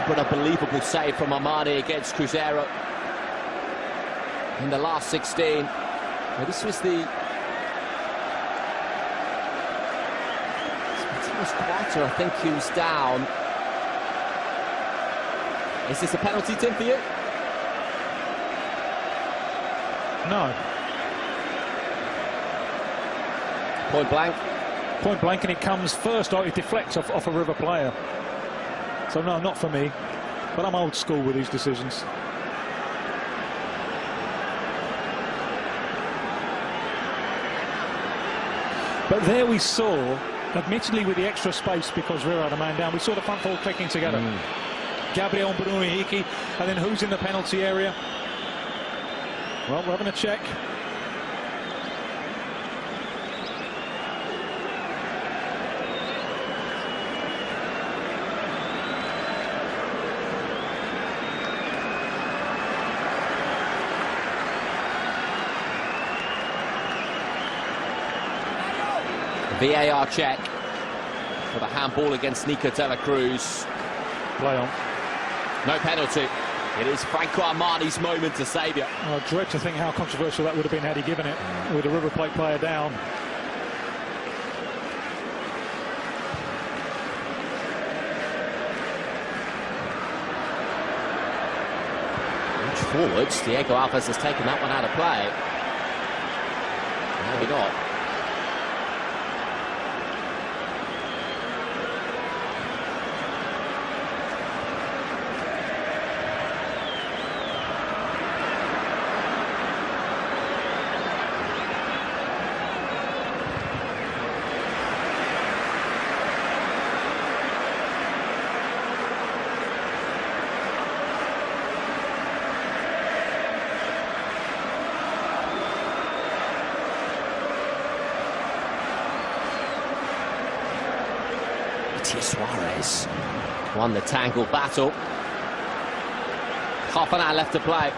But a believable save from Armani against Cruzeiro in the last 16. Well, this was the Quarter, I think, who's down. Is this a penalty, Tim, for you? No. Point blank. Point blank, and it comes first. It deflects off a River player. So no, not for me. But I'm old school with these decisions. But there we saw, admittedly with the extra space because River had a man down, we saw the front four clicking together. Gabriel and Bruno Henrique, and then who's in the penalty area? Well, we're having a check. VAR check for the handball against Nico Cruz. Play on. No penalty. It is Franco Armani's moment to saviour. I dread to think how controversial that would have been had he given it with a River Plate player down. Much forwards. Diego Alves has taken that one out of play. Maybe not. Suarez won the tangled battle. Half an hour left to play.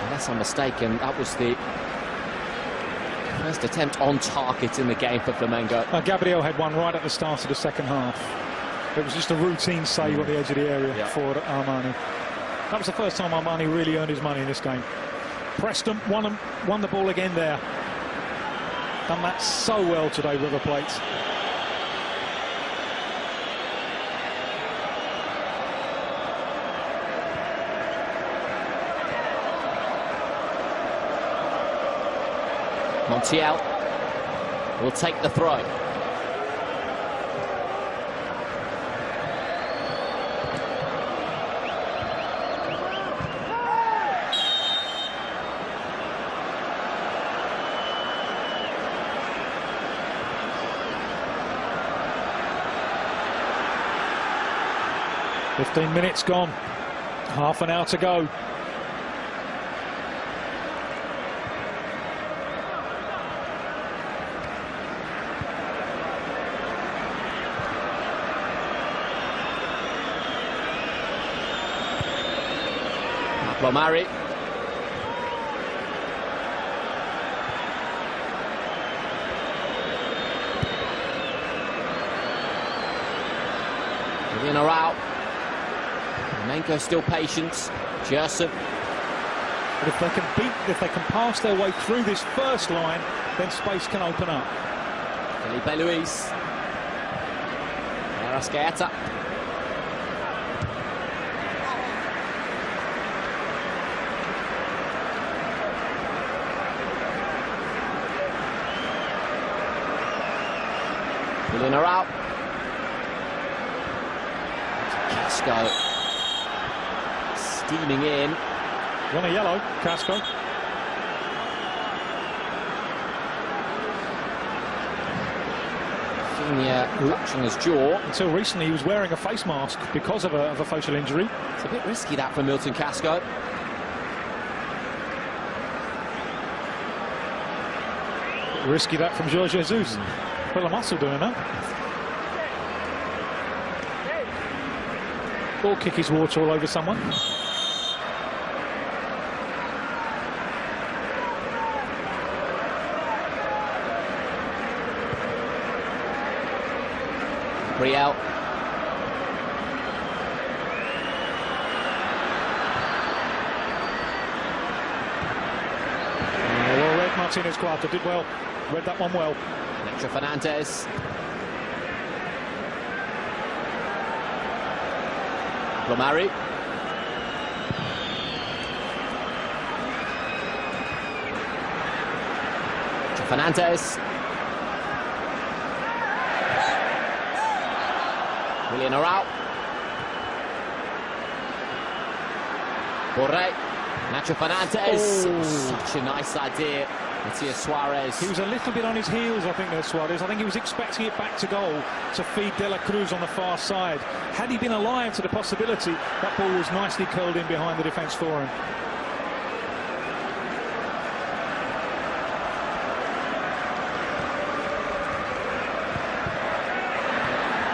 Unless I'm mistaken, that was the first attempt on target in the game for Flamengo. Gabriel had one right at the start of the second half. It was just a routine save at the edge of the area for Armani. That was the first time Armani really earned his money in this game. Pressed them, won the ball again there. Done that so well today, River Plate. Montiel will take the throw. "15 minutes gone, half an hour to go." Mari. In or out. Mengão still patient. Gerson. But if they can pass their way through this first line, then space can open up. Felipe Luis. Arrascaeta. In or out. Casco steaming in. On a yellow, Casco. Finia clutching his jaw. Until recently, he was wearing a face mask because of a facial injury. It's a bit risky that for Milton Casco. Risky that from Jorge Jesus. Well, a muscle doing that. Or kick his water all over someone. Riel. Well read, Martinez Cuarto did well. Read that one well. Nacho Fernandez. Mari. Fernandez. Willian are out. Borre. Nacho Fernandez. Oh. Such a nice idea. Matias Suarez. He was a little bit on his heels, I think, there, Suarez. I think he was expecting it back to goal to feed De La Cruz on the far side. Had he been alive to the possibility, that ball was nicely curled in behind the defence for him.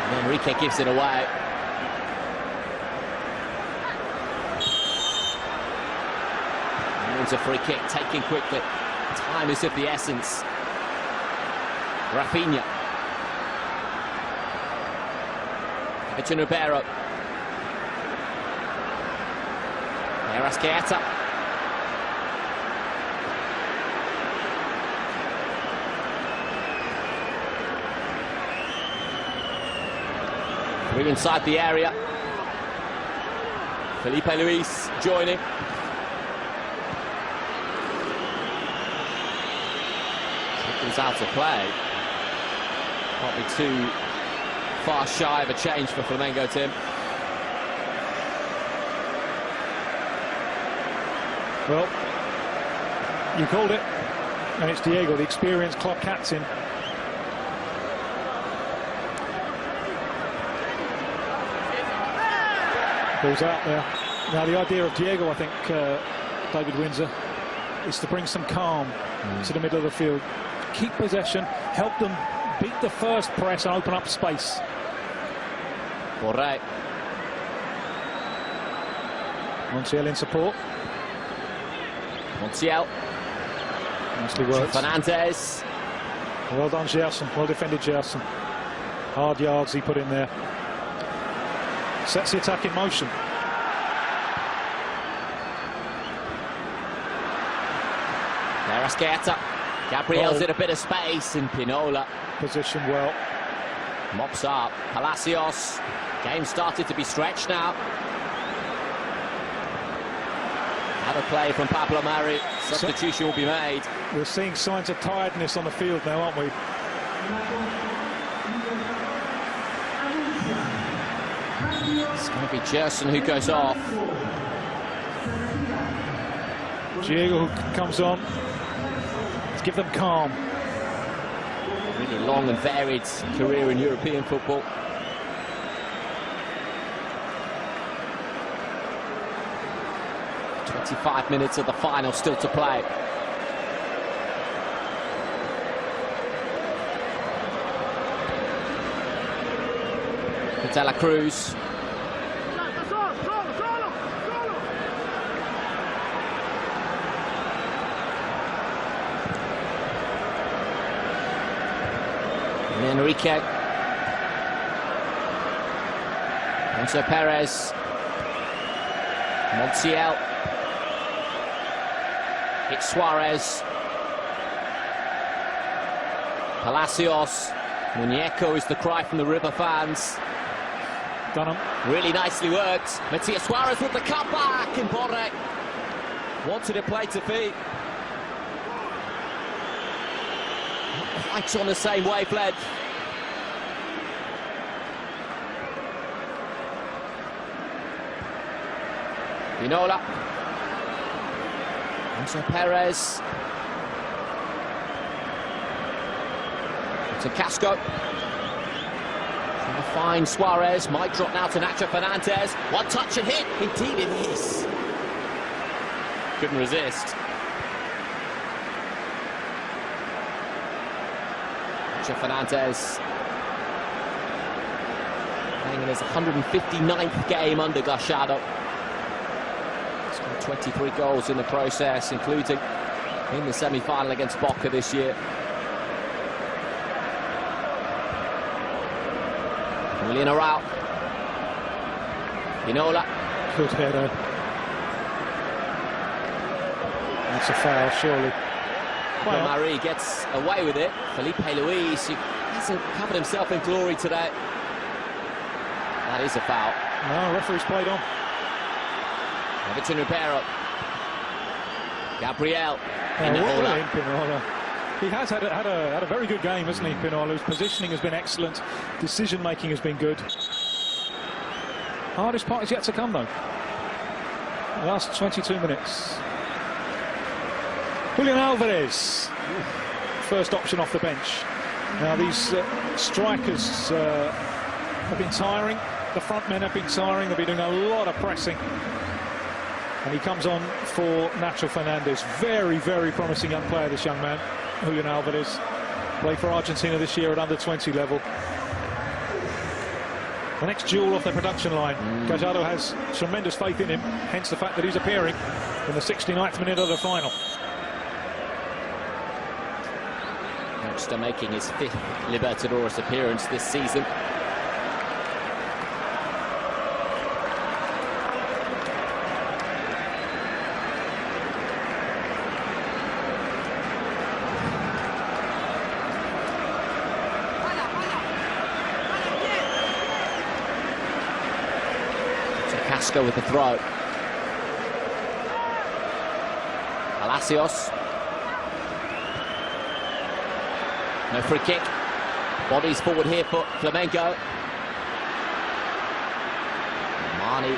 And Enrique gives it away. And it's a free kick taken quickly. Time is of the essence. Rafinha. It's Ribeiro. Arrascaeta. Through inside the area. Felipe Luis joining. Out to play. Can't be too far shy of a change for Flamengo, Tim. Well, you called it, and it's Diego, the experienced club captain. Ball's out there. Now the idea of Diego, I think, David Windsor, is to bring some calm to the middle of the field. Keep possession, help them beat the first press and open up space. Borre. Montiel in support. Montiel. Nicely worked. Fernandez. Well done, Gerson. Well defended, Gerson. Hard yards he put in there. Sets the attack in motion. Rascaeta. Gabriel's in a bit of space, and Pinola positioned well. Mops up. Palacios. Game started to be stretched now. Another play from Pablo Mari. Substitution will be made. We're seeing signs of tiredness on the field now, aren't we? It's going to be Gerson who goes off. Diego comes on. Let's give them calm. Really long and varied career in European football. "25 minutes of the final still to play. De La Cruz. And Enrique. Enzo Perez. Montiel. It's Suarez. Palacios. Muñeco is the cry from the River fans. Done 'em. Really nicely worked. Matias Suarez with the cutback, and Borré wanted to play to feet. Not quite on the same wavelength. Pinola. Enzo Perez. To Casco. Trying to find Suarez. Might drop now to Nacho Fernandez. One touch and hit. Indeed it is. Couldn't resist. Nacho Fernandez. Playing in his 159th game under Gachado. He's got 23 goals in the process, including in the semi-final against Boca this year. Molina out. Pinola. Good header. That's a foul, surely. Well, Marie gets away with it. Felipe Luis, who hasn't covered himself in glory today. That is a foul. No, referee's played on. Everton Ribeiro. Gabriel. Pinola. He has had a very good game, hasn't he, Pinola? His positioning has been excellent. Decision-making has been good. Hardest part is yet to come, though. The last 22 minutes. Julian Alvarez. First option off the bench. Now, these strikers have been tiring. The front men have been tiring. They've been doing a lot of pressing. And he comes on for Nacho Fernandez. Very, very promising young player, this young man. Julian Alvarez played for Argentina this year at under-20 level. The next jewel off the production line. Gallardo has tremendous faith in him, hence the fact that he's appearing in the 69th minute of the final. Youngster making his 5th Libertadores appearance this season. Casco with the throw. Palacios. No free kick. Bodies forward here for Flamengo. Mani.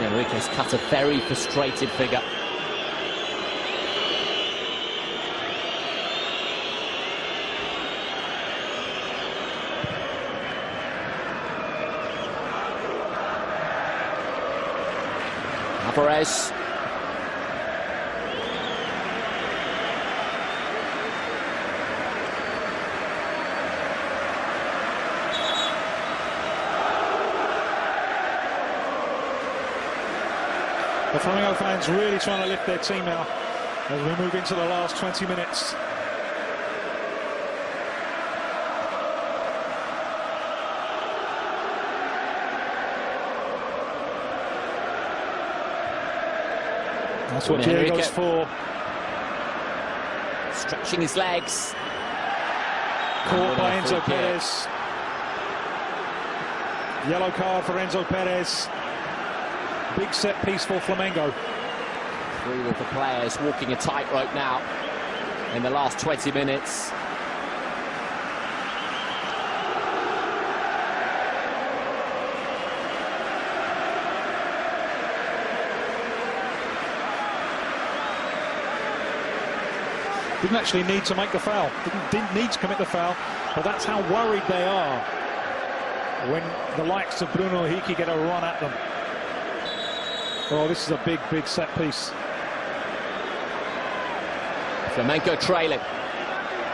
Enrique's cut a very frustrated figure. Alvarez. The Flamengo fans really trying to lift their team now as we move into the last 20 minutes. That's what Diego's for. Stretching his legs. Caught by Enzo Perez. Yellow card for Enzo Perez. Big set piece for Flamengo. Three of the players walking a tightrope now in the last 20 minutes. Didn't actually need to make the foul. Didn't need to commit the foul, but that's how worried they are when the likes of Bruno Henrique get a run at them. Oh, this is a big, big set piece. Flamengo trailing.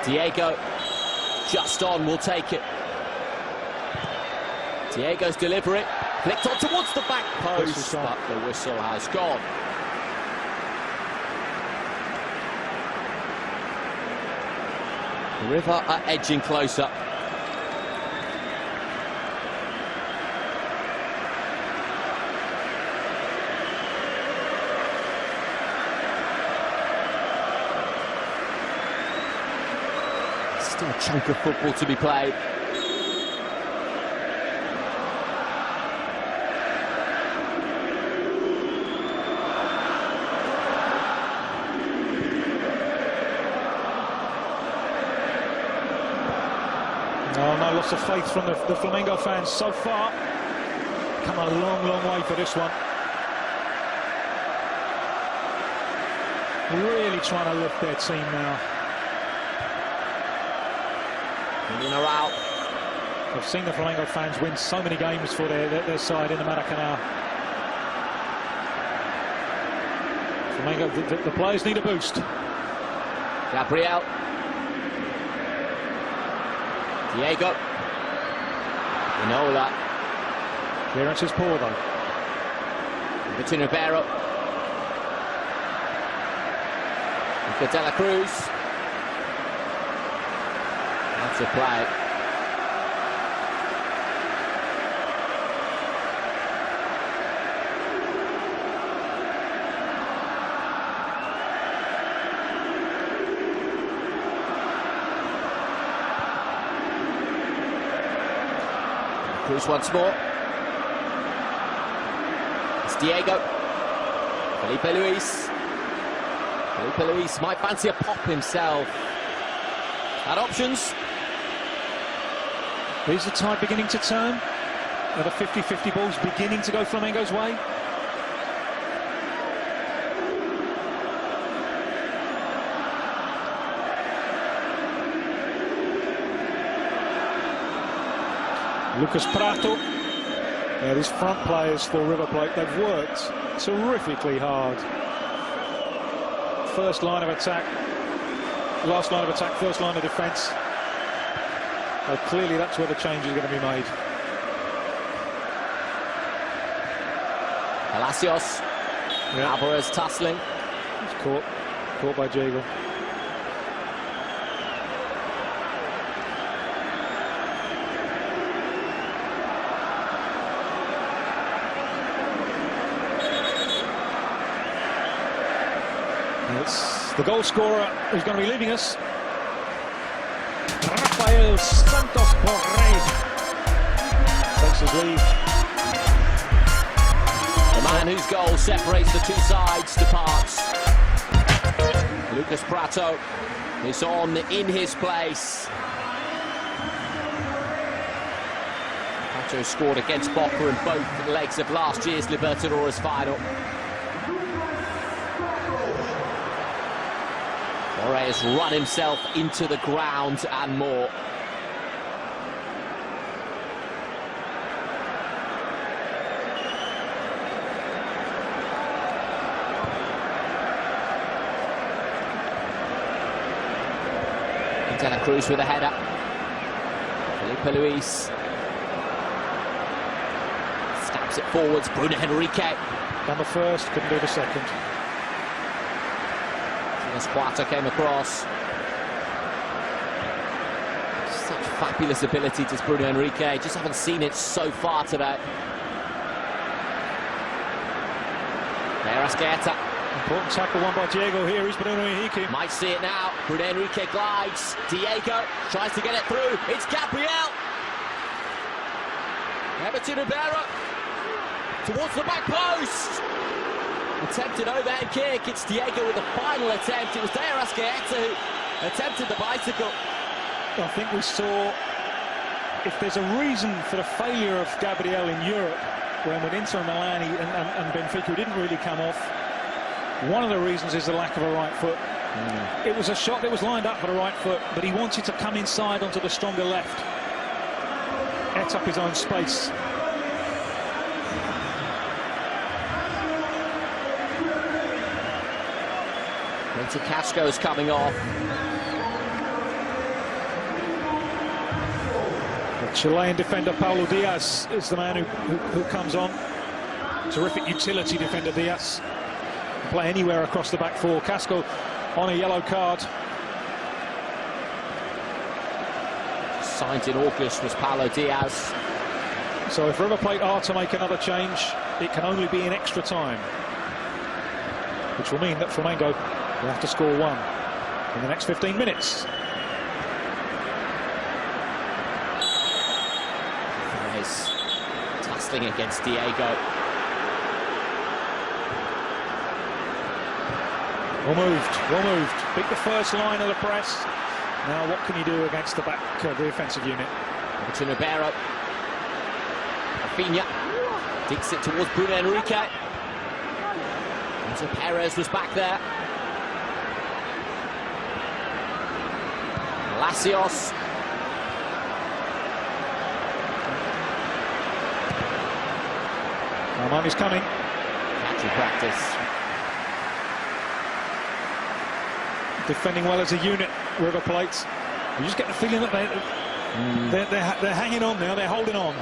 Diego just on, will take it. Diego's delivery. Flicked on towards the back post, but the whistle has gone. River are edging closer. Still a chunk of football to be played. Oh, no loss of faith from the Flamengo fans so far. Come a long, long way for this one. Really trying to lift their team now. In or out. I've seen the Flamengo fans win so many games for their side in the Maracanã. Flamengo, the players need a boost. Gabriel. Diego. Inola. Clearance is poor though. Between Ribeiro. For De La Cruz. That's a play. Cruz once more. It's Diego. Felipe Luis. Felipe Luis might fancy a pop himself. Had options. Is the tide beginning to turn? Are the 50-50 balls beginning to go Flamengo's way? Lucas Prato. Yeah, these front players for River Plate, they've worked terrifically hard. First line of attack, last line of attack, first line of defence. Clearly that's where the change is going to be made. Palacios. Yeah. Alvarez tussling. He's caught by Jogo. It's the goal scorer who's going to be leaving us. Rafael Santos Borré takes his leave. The man whose goal separates the two sides departs. Lucas Prato is on in his place. Prato scored against Boca in both legs of last year's Libertadores final. Borré has run himself into the ground and more. De La Cruz with a header. Felipe Luis stabs it forwards. Bruno Henrique. Done the first, couldn't do the second. As Quata came across. Such fabulous ability does Bruno Henrique. Just haven't seen it so far today. There Asqueta. Important tackle won by Diego here. He's Bruno Henrique. Might see it now. Bruno Henrique glides. Diego tries to get it through. It's Gabriel. Everton Ribeiro towards the back post. Attempted overhead kick. It's Diego with the final attempt. It was Arrascaeta who attempted the bicycle. I think we saw, if there's a reason for the failure of Gabriel in Europe, when with Inter Milan and Benfica didn't really come off, one of the reasons is the lack of a right foot. It was a shot that was lined up for the right foot, but he wanted to come inside onto the stronger left. Ate up his own space. Quincy Casco's coming off. The Chilean defender Paulo Diaz is the man who comes on. Terrific utility defender Diaz. Can play anywhere across the back four. Casco on a yellow card. Signed in August was Paulo Diaz. So if River Plate are to make another change, it can only be in extra time, which will mean that Flamengo will have to score one in the next 15 minutes. Flores tussling against Diego. Well moved. Beat the first line of the press. Now what can you do against the back of the offensive unit? To Ribeiro. Rafinha digs it towards Bruno Henrique. Into Perez was back there. Palacios. Armani's coming. Catching practice. Defending well as a unit, River Plate. You just get the feeling that they're hanging on now, they're holding on.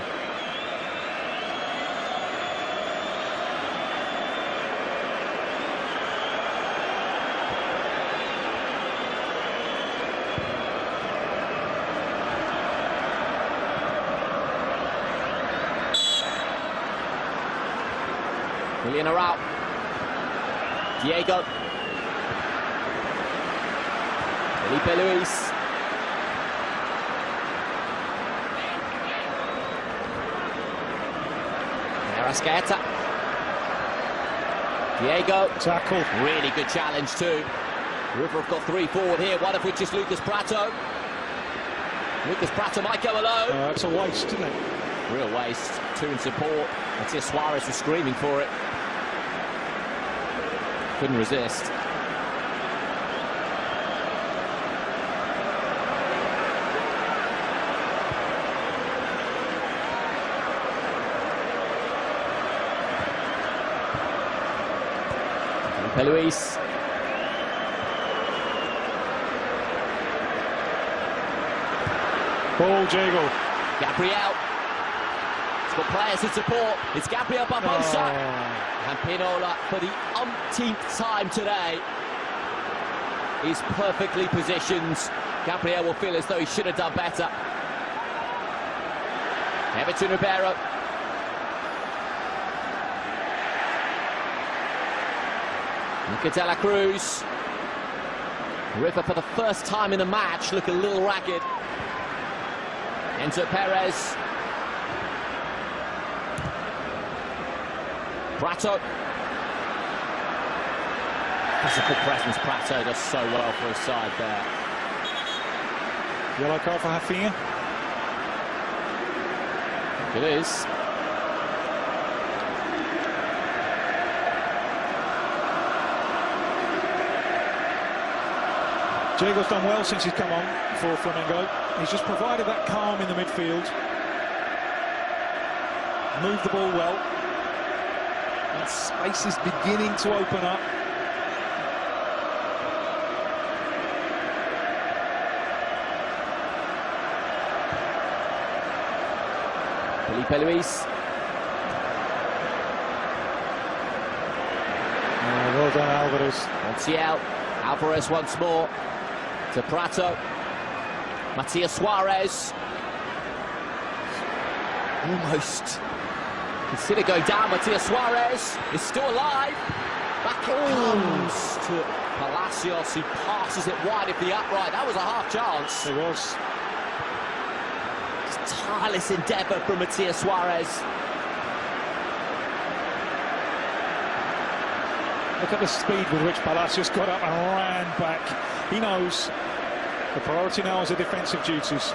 Willian are out. Diego. Felipe Luis. Arrascaeta. Diego. Tackle. Really good challenge too. River have got three forward here, one of which is Lucas Prato. Lucas Prato might go alone. It's a waste, isn't it? Real waste. Two in support. Matias Suarez was screaming for it. Couldn't resist. Luis. Ball, Jogo. Gabriel. It's got players in support. It's Gabriel Barbosa. And Pinola, for the umpteenth time today, is perfectly positioned. Gabriel will feel as though he should have done better. Everton Ribeiro. Luca de la Cruz. River for the first time in the match look a little ragged. Enzo Perez. Prato. Physical presence, Prato does so well for his side there. Yellow card for Rafinha. It is. Diego's done well since he's come on for Flamengo. He's just provided that calm in the midfield. Moved the ball well. And space is beginning to open up. Felipe Luis. Well done, Alvarez. Montiel. Alvarez once more. To Prato. Matias Suarez. Almost. Consider going down. Matias Suarez is still alive. Back it comes to Palacios, who passes it wide of the upright. That was a half chance. It was. It's tireless endeavour from Matias Suarez. Look at the speed with which Palacios got up and ran back. He knows the priority now is the defensive duties.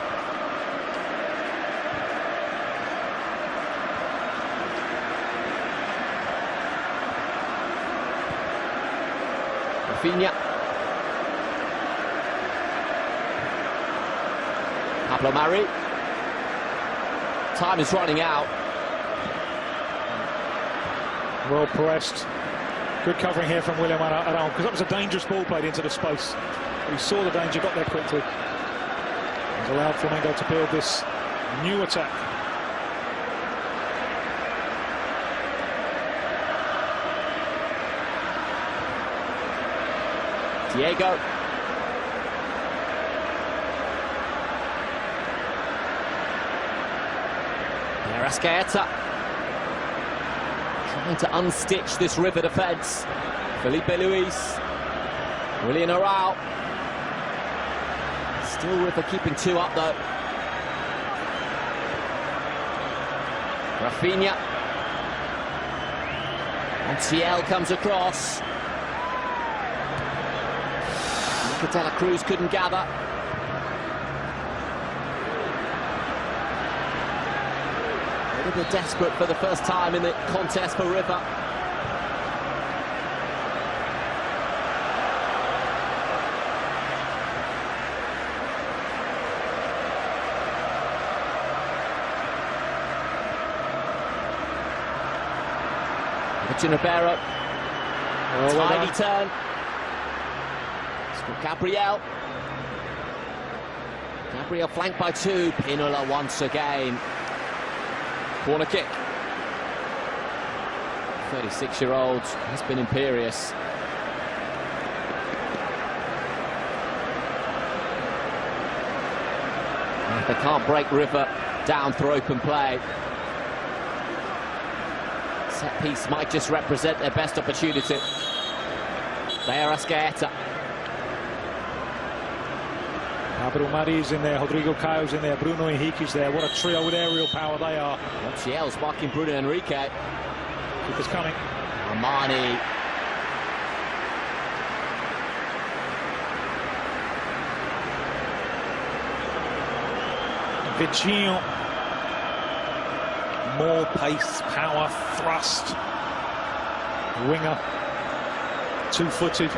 Rafinha. Pablo Mari. Time is running out. Well pressed. Good covering here from William Arão, because that was a dangerous ball played into the space. He saw the danger, got there quickly. He's allowed Flamengo to build this new attack. Diego. Arrascaeta. Trying to unstitch this River defence. Felipe Luis. William Arão. Still River keeping two up though. Rafinha. Montiel comes across. De la Cruz couldn't gather. A little bit desperate for the first time in the contest for River. Ribeiro. Tiny turn. Gabriel flanked by two. Pinola once again. Corner kick. 36-year-old has been imperious. They can't break River down through open play. Set piece might just represent their best opportunity. Arrascaeta. Pablo Mari's in there, Rodrigo Caio's in there, Bruno Henrique's there. What a trio with aerial power they are. Montiel's marking Bruno Henrique. Keeper's coming. Armani. Viginho. More pace, power, thrust. Winger. Two-footed.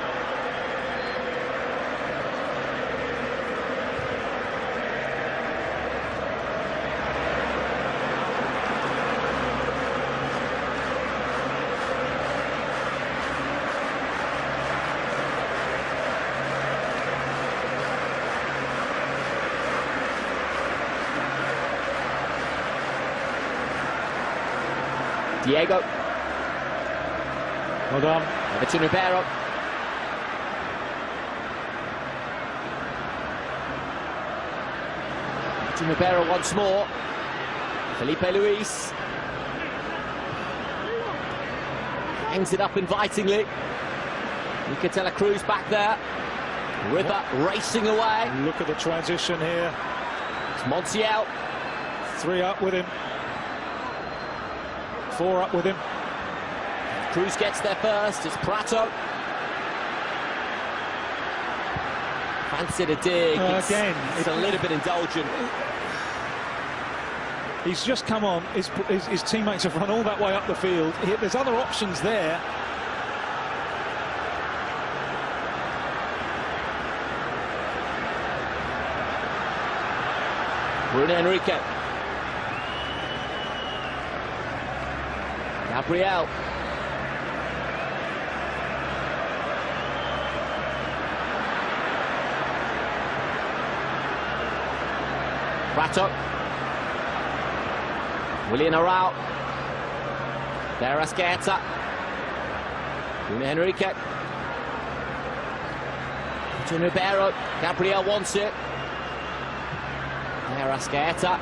Diego. Well done. Everton Ribeiro. Everton Ribeiro once more. Felipe Luis. Hangs it up invitingly. De la Cruz back there. River racing away. Look at the transition here. It's Montiel. 3 up with him. 4 up with him. Cruz gets there first. It's Prato. Fancied a dig. Again, it's a little bit indulgent. He's just come on. His teammates have run all that way up the field. There's other options there. Bruno Henrique. Gabriel. Prato. William Arão. Arrascaeta. Bruno Henrique. Ribeiro. Gabriel wants it. Arrascaeta.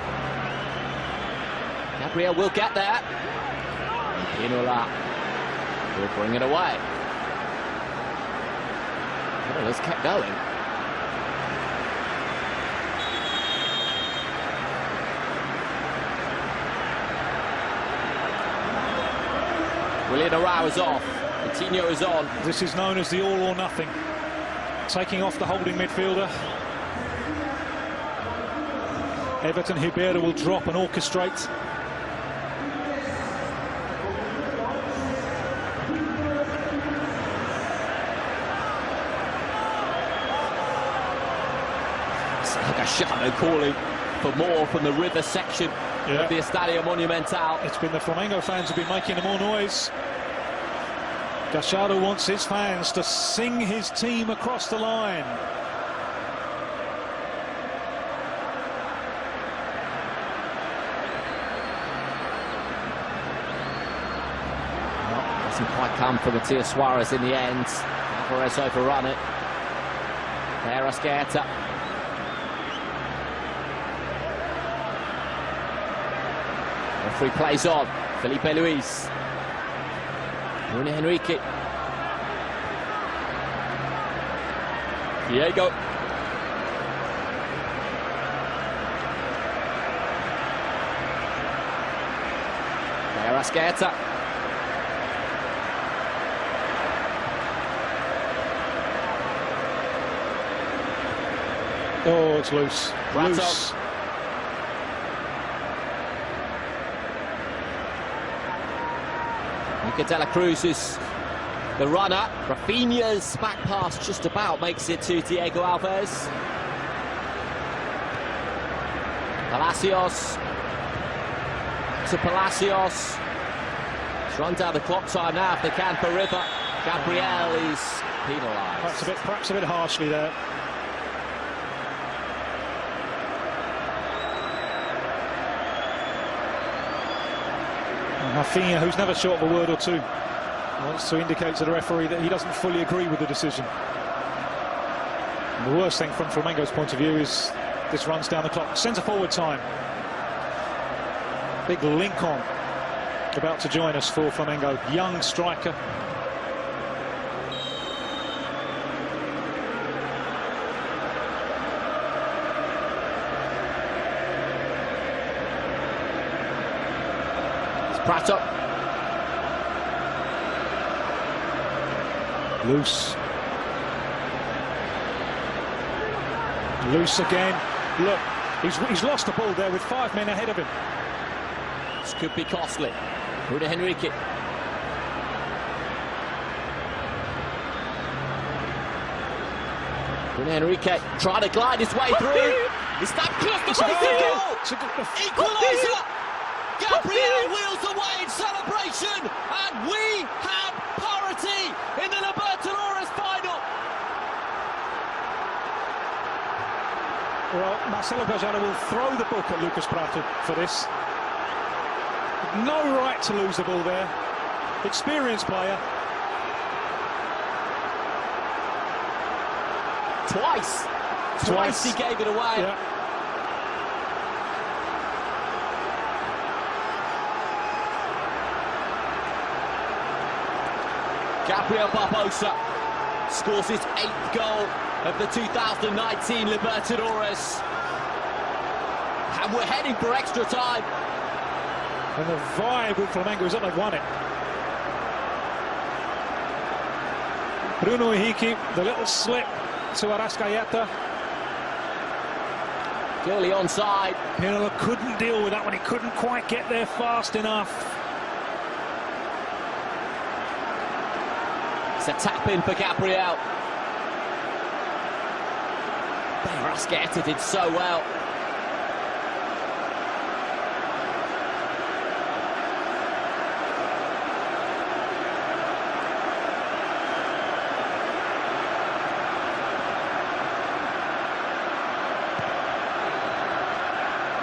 Gabriel will get there. Pinola will bring it away. Well, let's keep going. Willian Arau is off. Coutinho is on. This is known as the all or nothing. Taking off the holding midfielder. Everton Ribeiro will drop and orchestrate. Shadow calling for more from the river section of the Estadio Monumental. It's been the Flamengo fans who've been making more noise. Gachado wants his fans to sing his team across the line. Doesn't quite come for Matias Suarez in the end. Alvarez overrun it. Arrascaeta. Referee plays on. Felipe Luis. Bruno Henrique. Diego. Arrascaeta. Oh, it's loose. Loose. De La Cruz is the runner. Rafinha's back pass just about makes it to Diego Alves. Palacios to Palacios. Let's run down the clock time now if they can for River. Gabriel is penalised. Perhaps a bit harshly there. Rafinha, who's never short of a word or two, wants to indicate to the referee that he doesn't fully agree with the decision. And the worst thing from Flamengo's point of view is this runs down the clock. Centre forward time. Big Lincoln about to join us for Flamengo. Young striker. Prato. Loose. Loose again. Look, he's lost the ball there with 5 men ahead of him. This could be costly. Bruno Henrique. Bruno Henrique trying to glide his way through. He's that close to break the goal. Equaliser. Gabriel wheels away in celebration, and we have parity in the Libertadores final. Well, Marcelo Gajado will throw the book at Lucas Prato for this. No right to lose the ball there. Experienced player. Twice he gave it away. Yeah. Gabriel Barbosa scores his 8th goal of the 2019 Libertadores. And we're heading for extra time. And the vibe with Flamengo is that they've won it. Bruno Henrique, the little slip to Arrascaeta. Clearly onside. Pirlo couldn't deal with that one. He couldn't quite get there fast enough. It's a tap in for Gabriel. Arrascaeta did so well.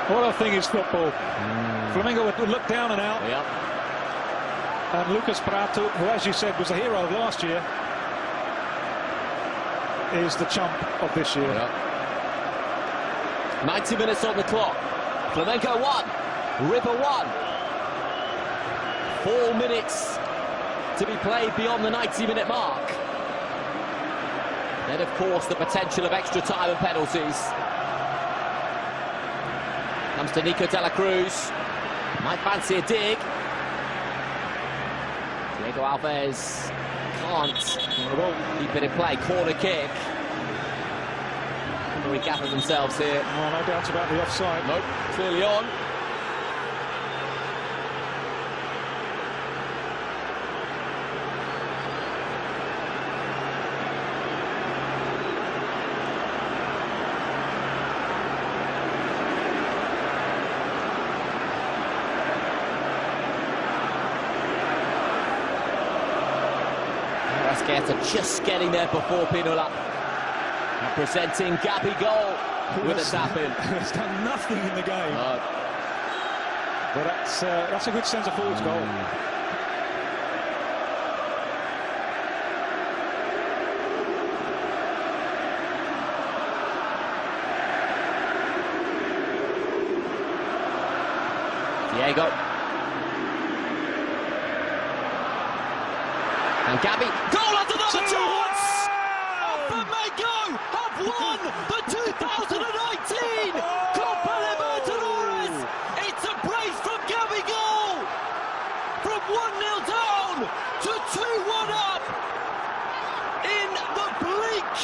What a thing is football. Flamengo would look down and out. Yep. And Lucas Prato, who, as you said, was the hero of last year, is the chump of this year. Yep. 90 minutes on the clock. Flamengo 1, River 1. 4 minutes to be played beyond the 90-minute mark. Then, of course, the potential of extra time and penalties. Comes to Nico de la Cruz. Might fancy a dig. Diego Alves can't keep it in play. Corner kick. How do we gather themselves here? Oh, no doubt about the offside. Nope, clearly on. Just getting there before Pinola. And presenting Gabigol with a tap-in. He's done nothing in the game. No. But that's a good centre-forward's goal. Diego. And Gabby, goal onto number 2! Flamengo have won the 2019 Copa Libertadores! It's a brace from Gabigol! From 1-0 down to 2-1 up! In the blink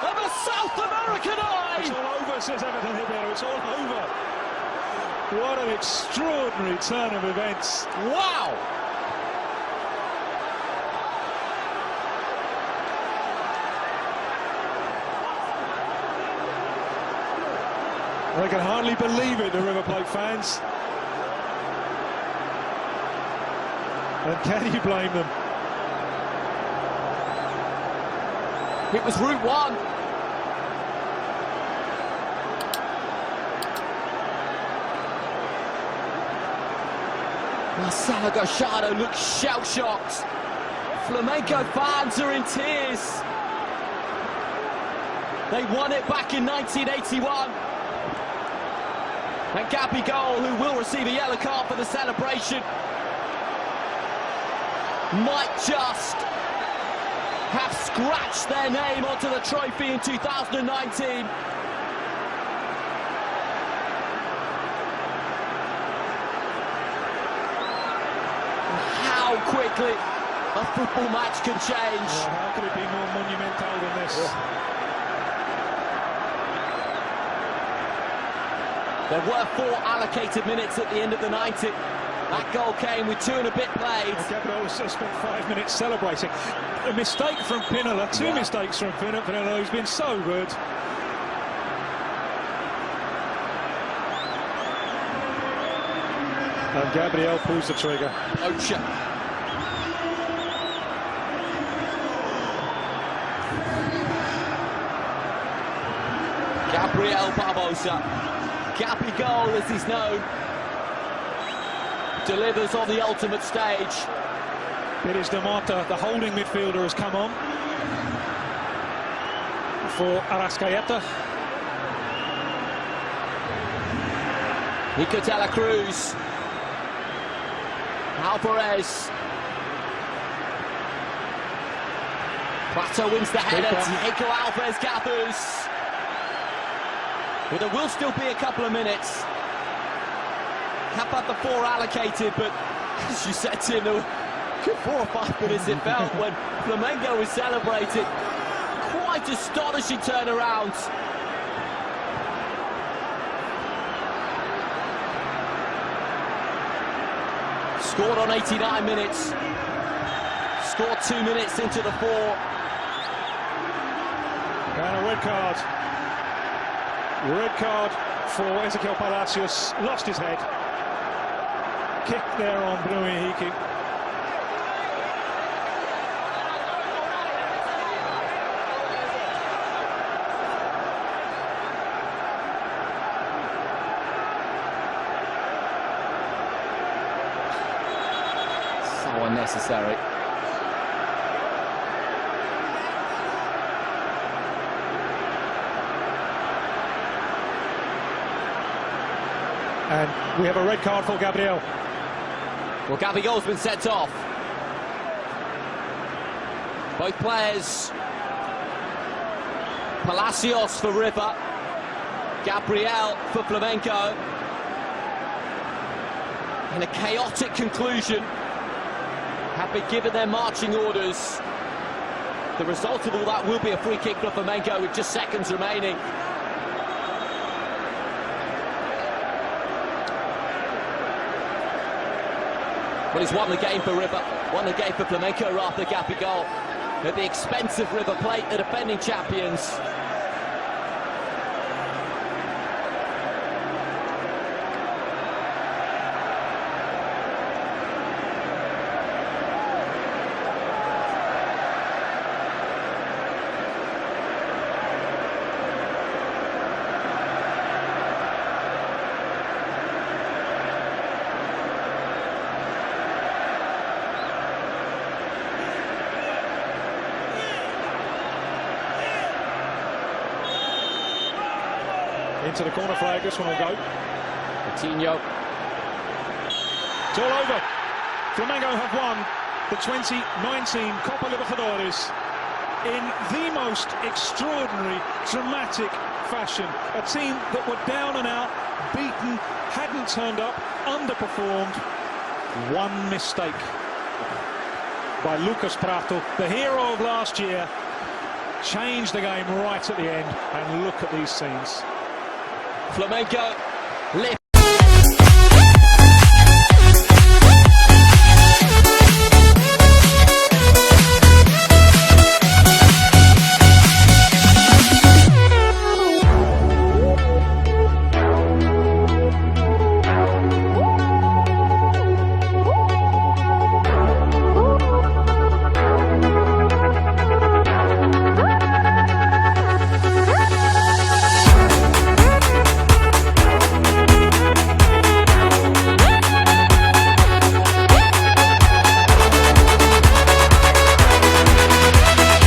of a South American eye! It's all over, says Everton Ribeiro, it's all over. What an extraordinary turn of events. Wow! They can hardly believe it, the River Plate fans. And can you blame them? It was Route 1. Marcelo Gallardo looks shell-shocked. Flamengo fans are in tears. They won it back in 1981. And Gabigol, who will receive a yellow card for the celebration, might just have scratched their name onto the trophy in 2019. How quickly a football match can change. Well, how could it be more monumental than this? Yeah. There were 4 allocated minutes at the end of the 90. That goal came with 2 and a bit played. Gabriel has spent 5 minutes celebrating. A mistake from Pinola, 2 mistakes from Pinola, who's been so good. And Gabriel pulls the trigger. Ocha. Gabriel Barbosa. Gabigol, as he's known, delivers on the ultimate stage. It is Demata, the holding midfielder, has come on for Arrascaeta. Nico de la Cruz. Alvarez. Prato wins the header. Diego Alves gathers. Well, there will still be a couple of minutes. Have had the 4 allocated, but as you said, Tim, there were good 4 or 5 minutes it felt when Flamengo was celebrating. Quite astonishing turnaround. Scored on 89 minutes. Scored 2 minutes into the 4. And a red card. Red card for Ezequiel Palacios. Lost his head. Kick there on Blue Ihiki. So unnecessary. And we have a red card for Gabriel. Well, Gabigol's been sent off. Both players Palacios for River, Gabriel for Flamengo, and a chaotic conclusion. Have been given their marching orders. The result of all that will be a free kick for Mengão with just seconds remaining. Well, he's won the game for River, won the game for Flamengo after Gabriel at the expense of River Plate, the defending champions. Into the corner flag, this one will go. Coutinho. It's all over. Flamengo have won the 2019 Copa Libertadores in the most extraordinary, dramatic fashion. A team that were down and out, beaten, hadn't turned up, underperformed. One mistake by Lucas Prato, the hero of last year, changed the game right at the end. And look at these scenes. Flamengo lift.